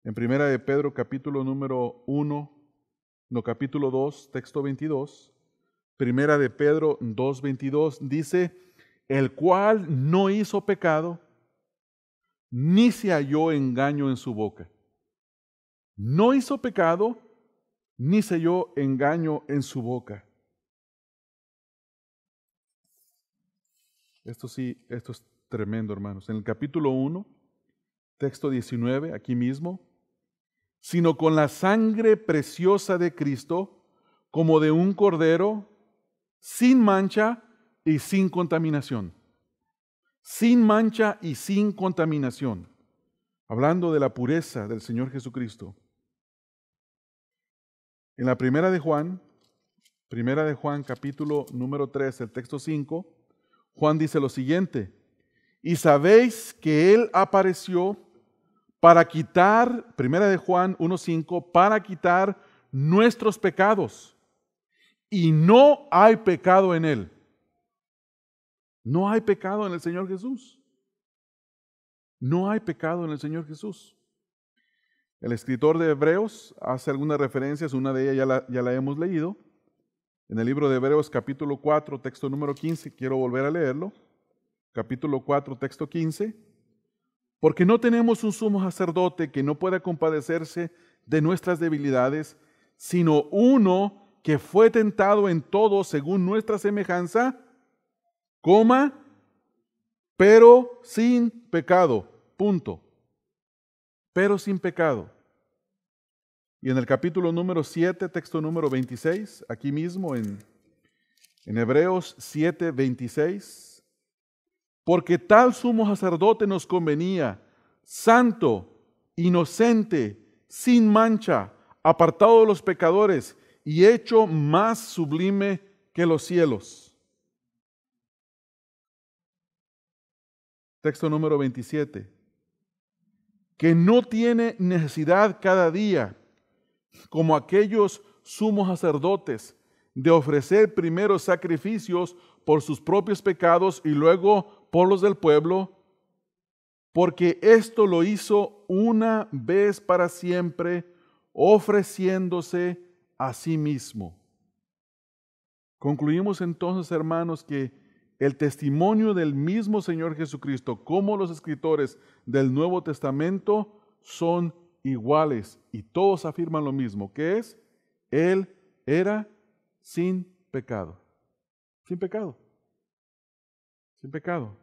[SPEAKER 1] en primera de Pedro capítulo número 1, capítulo 2, texto 22, primera de Pedro 2:22, dice, el cual no hizo pecado, ni se halló engaño en su boca. No hizo pecado, ni se halló engaño en su boca. Esto es tremendo, hermanos. En el capítulo 1, texto 19, aquí mismo, sino con la sangre preciosa de Cristo, como de un cordero, sin mancha y sin contaminación. Sin mancha y sin contaminación. Hablando de la pureza del Señor Jesucristo. En la primera de Juan capítulo número 3, el texto 5, Juan dice lo siguiente, y sabéis que Él apareció para quitar, primera de Juan 1:5, para quitar nuestros pecados. Y no hay pecado en Él. No hay pecado en el Señor Jesús. No hay pecado en el Señor Jesús. El escritor de Hebreos hace algunas referencias, una de ellas ya la hemos leído. En el libro de Hebreos capítulo 4, texto número 15, quiero volver a leerlo. Capítulo 4, texto 15. Porque no tenemos un sumo sacerdote que no pueda compadecerse de nuestras debilidades, sino uno que fue tentado en todo según nuestra semejanza, pero sin pecado. Punto. Pero sin pecado. Y en el capítulo número 7, texto número 26, aquí mismo en Hebreos 7, 26, porque tal sumo sacerdote nos convenía, santo, inocente, sin mancha, apartado de los pecadores y hecho más sublime que los cielos. Texto número 27, que no tiene necesidad cada día, como aquellos sumos sacerdotes, de ofrecer primero sacrificios por sus propios pecados y luego por los del pueblo, porque esto lo hizo una vez para siempre, ofreciéndose a sí mismo. Concluimos entonces, hermanos, que el testimonio del mismo Señor Jesucristo, como los escritores del Nuevo Testamento, son iguales y todos afirman lo mismo, que es, Él era sin pecado. Sin pecado. Sin pecado.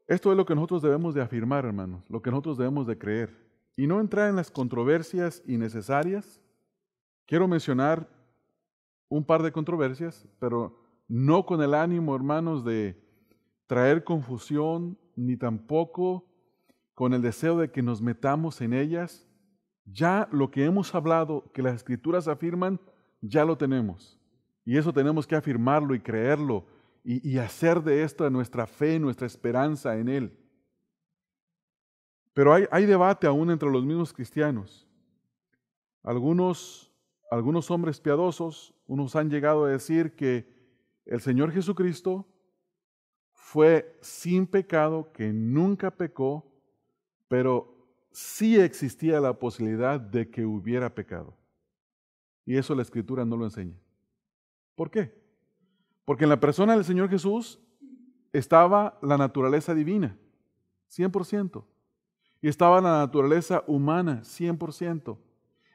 [SPEAKER 1] Esto es lo que nosotros debemos de afirmar, hermanos, lo que nosotros debemos de creer. Y no entrar en las controversias innecesarias. Quiero mencionar un par de controversias, pero no con el ánimo, hermanos, de traer confusión, ni tampoco con el deseo de que nos metamos en ellas. Ya lo que hemos hablado, que las Escrituras afirman, ya lo tenemos. Y eso tenemos que afirmarlo y creerlo y hacer de esto nuestra fe, nuestra esperanza en Él. Pero hay debate aún entre los mismos cristianos. Algunos hombres piadosos, unos han llegado a decir que el Señor Jesucristo fue sin pecado, que nunca pecó, pero sí existía la posibilidad de que hubiera pecado. Y eso la Escritura no lo enseña. ¿Por qué? Porque en la persona del Señor Jesús estaba la naturaleza divina, 100%. Y estaba la naturaleza humana, 100%.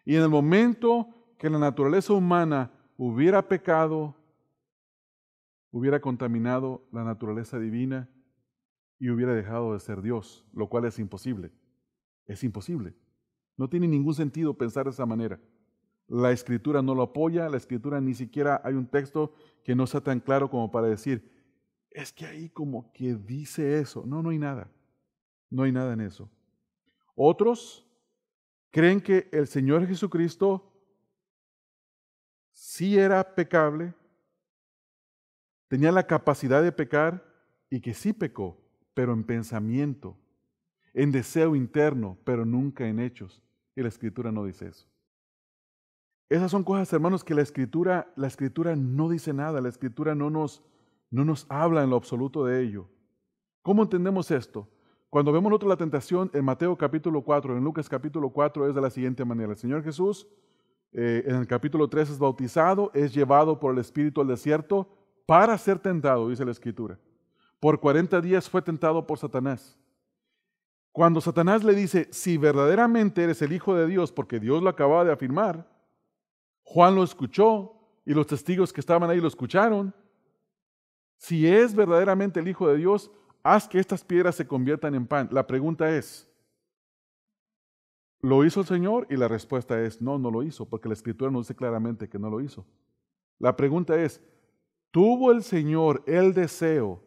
[SPEAKER 1] Y en el momento que la naturaleza humana hubiera pecado, hubiera contaminado la naturaleza divina y hubiera dejado de ser Dios, lo cual es imposible. Es imposible. No tiene ningún sentido pensar de esa manera. La Escritura no lo apoya, la Escritura ni siquiera hay un texto que no sea tan claro como para decir, es que ahí como que dice eso. No, no hay nada. No hay nada en eso. Otros creen que el Señor Jesucristo sí era pecable, tenía la capacidad de pecar y que sí pecó, pero en pensamiento, en deseo interno, pero nunca en hechos. Y la Escritura no dice eso. Esas son cosas, hermanos, que la Escritura no dice nada, la Escritura no nos habla en lo absoluto de ello. ¿Cómo entendemos esto? Cuando vemos nosotros la tentación en Mateo capítulo 4, en Lucas capítulo 4, es de la siguiente manera. El Señor Jesús, en el capítulo 3 es bautizado, es llevado por el Espíritu al desierto para ser tentado, dice la Escritura. Por 40 días fue tentado por Satanás. Cuando Satanás le dice, si verdaderamente eres el Hijo de Dios, porque Dios lo acababa de afirmar, Juan lo escuchó y los testigos que estaban ahí lo escucharon. Si es verdaderamente el Hijo de Dios, haz que estas piedras se conviertan en pan. La pregunta es, ¿lo hizo el Señor? Y la respuesta es, no, no lo hizo, porque la Escritura nos dice claramente que no lo hizo. La pregunta es, ¿tuvo el Señor el deseo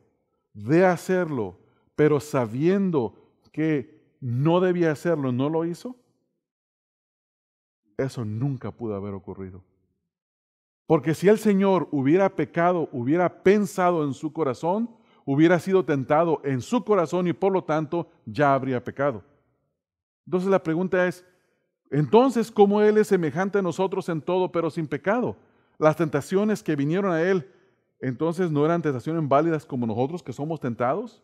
[SPEAKER 1] de hacerlo, pero sabiendo que no debía hacerlo, no lo hizo? Eso nunca pudo haber ocurrido. Porque si el Señor hubiera pecado, hubiera pensado en su corazón, hubiera sido tentado en su corazón y por lo tanto ya habría pecado. Entonces la pregunta es, entonces, ¿cómo Él es semejante a nosotros en todo pero sin pecado? Las tentaciones que vinieron a Él, entonces ¿no eran tentaciones válidas como nosotros que somos tentados?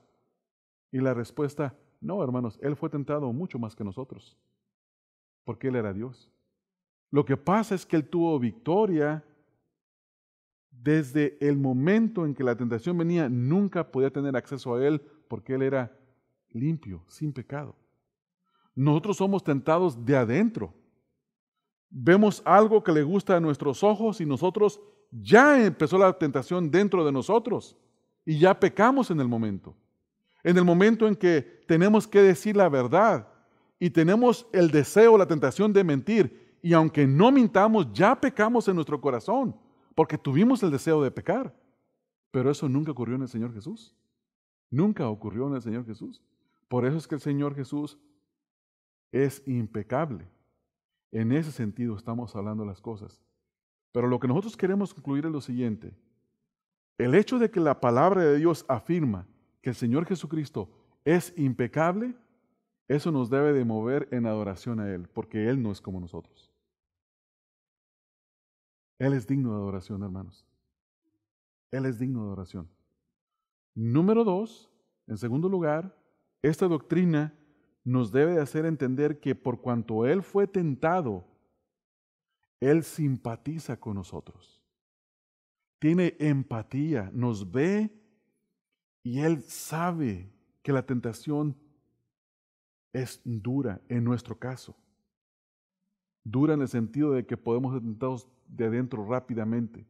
[SPEAKER 1] Y la respuesta, no, hermanos, Él fue tentado mucho más que nosotros, porque Él era Dios. Lo que pasa es que Él tuvo victoria desde el momento en que la tentación venía, nunca podía tener acceso a Él porque Él era limpio, sin pecado. Nosotros somos tentados de adentro. Vemos algo que le gusta a nuestros ojos y nosotros ya empezó la tentación dentro de nosotros y ya pecamos en el momento. En el momento en que tenemos que decir la verdad y tenemos el deseo, la tentación de mentir, y aunque no mintamos, ya pecamos en nuestro corazón, porque tuvimos el deseo de pecar. Pero eso nunca ocurrió en el Señor Jesús. Nunca ocurrió en el Señor Jesús. Por eso es que el Señor Jesús es impecable. En ese sentido estamos hablando las cosas. Pero lo que nosotros queremos concluir es lo siguiente. El hecho de que la palabra de Dios afirma que el Señor Jesucristo es impecable, eso nos debe de mover en adoración a Él, porque Él no es como nosotros. Él es digno de adoración, hermanos. Él es digno de adoración. Número 2, en segundo lugar, esta doctrina nos debe de hacer entender que por cuanto Él fue tentado, Él simpatiza con nosotros. Tiene empatía, nos ve y Él sabe que la tentación es dura en nuestro caso. Dura en el sentido de que podemos ser tentados de adentro rápidamente.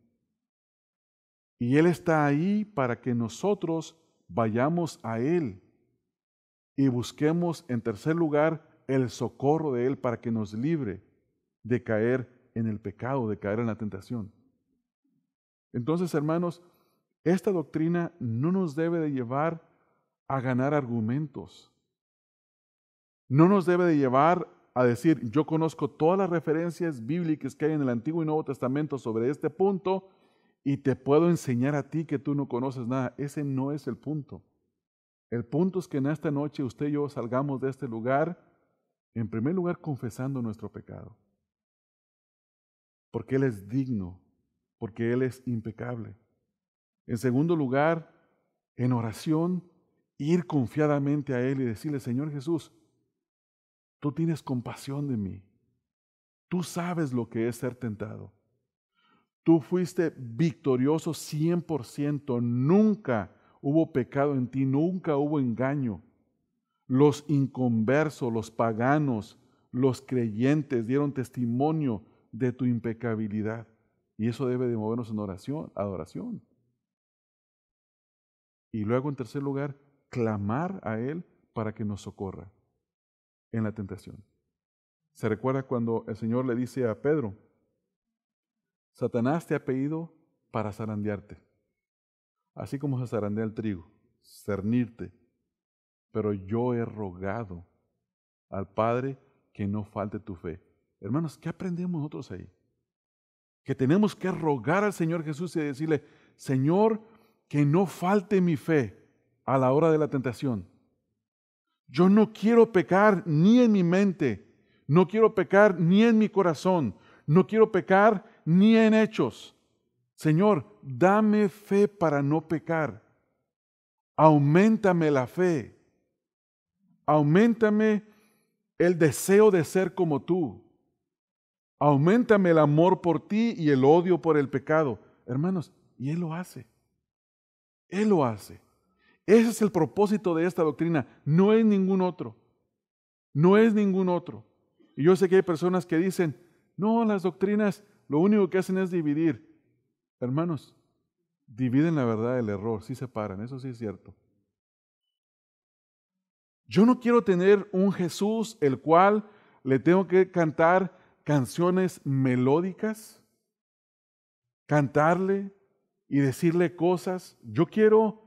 [SPEAKER 1] Y Él está ahí para que nosotros vayamos a Él y busquemos en tercer lugar el socorro de Él para que nos libre de caer en el pecado, de caer en la tentación. Entonces, hermanos, esta doctrina no nos debe de llevar a ganar argumentos. No nos debe de llevar a decir, yo conozco todas las referencias bíblicas que hay en el Antiguo y Nuevo Testamento sobre este punto y te puedo enseñar a ti que tú no conoces nada. Ese no es el punto. El punto es que en esta noche usted y yo salgamos de este lugar, en primer lugar confesando nuestro pecado. Porque Él es digno, porque Él es impecable. En segundo lugar, en oración, ir confiadamente a Él y decirle, Señor Jesús, tú tienes compasión de mí. Tú sabes lo que es ser tentado. Tú fuiste victorioso 100%. Nunca hubo pecado en ti, nunca hubo engaño. Los inconversos, los paganos, los creyentes dieron testimonio de tu impecabilidad. Y eso debe de movernos en oración, adoración. Y luego, en tercer lugar, clamar a Él para que nos socorra en la tentación. ¿Se recuerda cuando el Señor le dice a Pedro, Satanás te ha pedido para zarandearte, así como se zarandea el trigo, cernirte, pero yo he rogado al Padre que no falte tu fe. Hermanos, ¿qué aprendemos nosotros ahí? Que tenemos que rogar al Señor Jesús y decirle, Señor, que no falte mi fe a la hora de la tentación. Yo no quiero pecar ni en mi mente, no quiero pecar ni en mi corazón, no quiero pecar ni en hechos. Señor, dame fe para no pecar. Auméntame la fe. Auméntame el deseo de ser como tú. Auméntame el amor por ti y el odio por el pecado. Hermanos, y Él lo hace. Él lo hace. Ese es el propósito de esta doctrina. No es ningún otro. No es ningún otro. Y yo sé que hay personas que dicen, no, las doctrinas lo único que hacen es dividir. Hermanos, dividen la verdad del error, sí separan, eso sí es cierto. Yo no quiero tener un Jesús el cual le tengo que cantar canciones melódicas, cantarle y decirle cosas. Yo quiero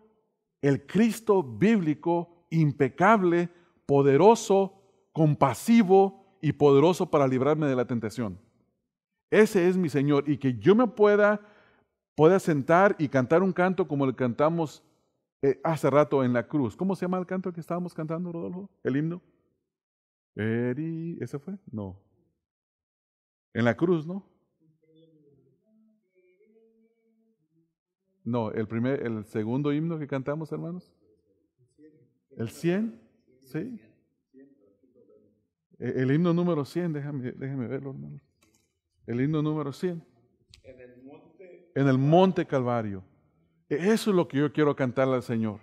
[SPEAKER 1] el Cristo bíblico, impecable, poderoso, compasivo y poderoso para librarme de la tentación. Ese es mi Señor, y que yo me pueda sentar y cantar un canto como el cantamos hace rato en la cruz. ¿Cómo se llama el canto que estábamos cantando, Rodolfo? ¿El himno? ¿Ese fue? No. En la cruz, ¿no? No, el segundo himno que cantamos, hermanos. ¿El 100? ¿Sí? El himno número 100, déjame verlo, hermanos. El himno número 100. En el monte Calvario. Eso es lo que yo quiero cantarle al Señor.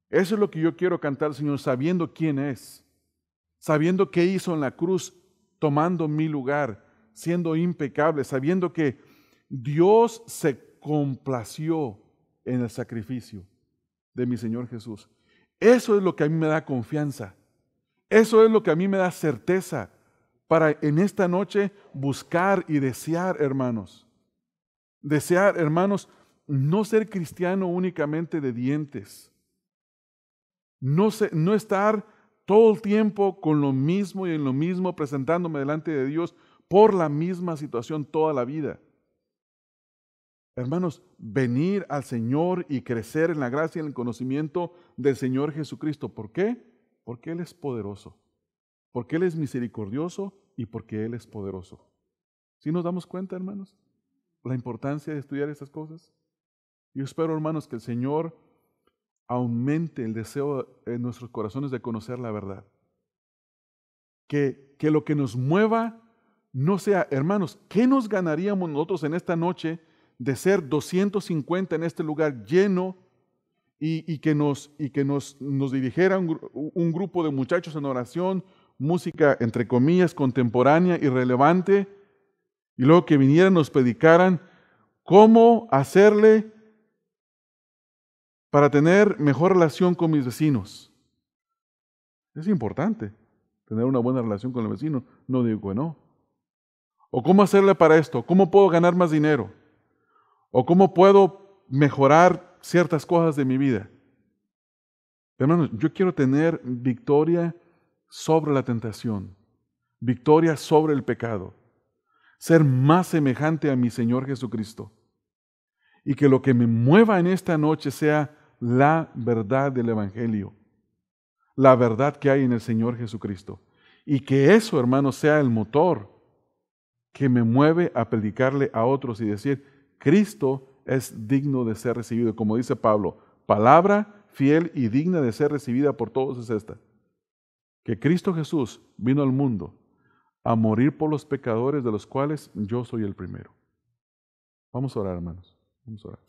[SPEAKER 1] Eso es lo que yo quiero cantar al Señor sabiendo quién es. sabiendo qué hizo en la cruz, tomando mi lugar, siendo impecable, sabiendo que Dios se complació en el sacrificio de mi Señor Jesús. Eso es lo que a mí me da confianza. Eso es lo que a mí me da certeza para en esta noche buscar y desear, hermanos. Desear, hermanos, no ser cristiano únicamente de dientes. No estar todo el tiempo con lo mismo y en lo mismo, presentándome delante de Dios por la misma situación toda la vida. Hermanos, venir al Señor y crecer en la gracia y en el conocimiento del Señor Jesucristo. ¿Por qué? Porque Él es poderoso. Porque Él es misericordioso y porque Él es poderoso. ¿Sí nos damos cuenta, hermanos? La importancia de estudiar estas cosas. Yo espero, hermanos, que el Señor aumente el deseo en nuestros corazones de conocer la verdad. Que lo que nos mueva no sea, hermanos, ¿qué nos ganaríamos nosotros en esta noche de ser 250 en este lugar lleno y que nos dirigiera un grupo de muchachos en oración, música entre comillas contemporánea y relevante, y luego que vinieran y nos predicaran cómo hacerle para tener mejor relación con mis vecinos? Es importante tener una buena relación con el vecino, no digo que no. ¿O cómo hacerle para esto? ¿Cómo puedo ganar más dinero? ¿O cómo puedo mejorar ciertas cosas de mi vida? Hermanos, yo quiero tener victoria sobre la tentación, victoria sobre el pecado, ser más semejante a mi Señor Jesucristo. Y que lo que me mueva en esta noche sea la verdad del Evangelio, la verdad que hay en el Señor Jesucristo. Y que eso, hermanos, sea el motor que me mueve a predicarle a otros y decir, Cristo es digno de ser recibido. Como dice Pablo, palabra fiel y digna de ser recibida por todos es esta: que Cristo Jesús vino al mundo a morir por los pecadores, de los cuales yo soy el primero. Vamos a orar, hermanos. Vamos a orar.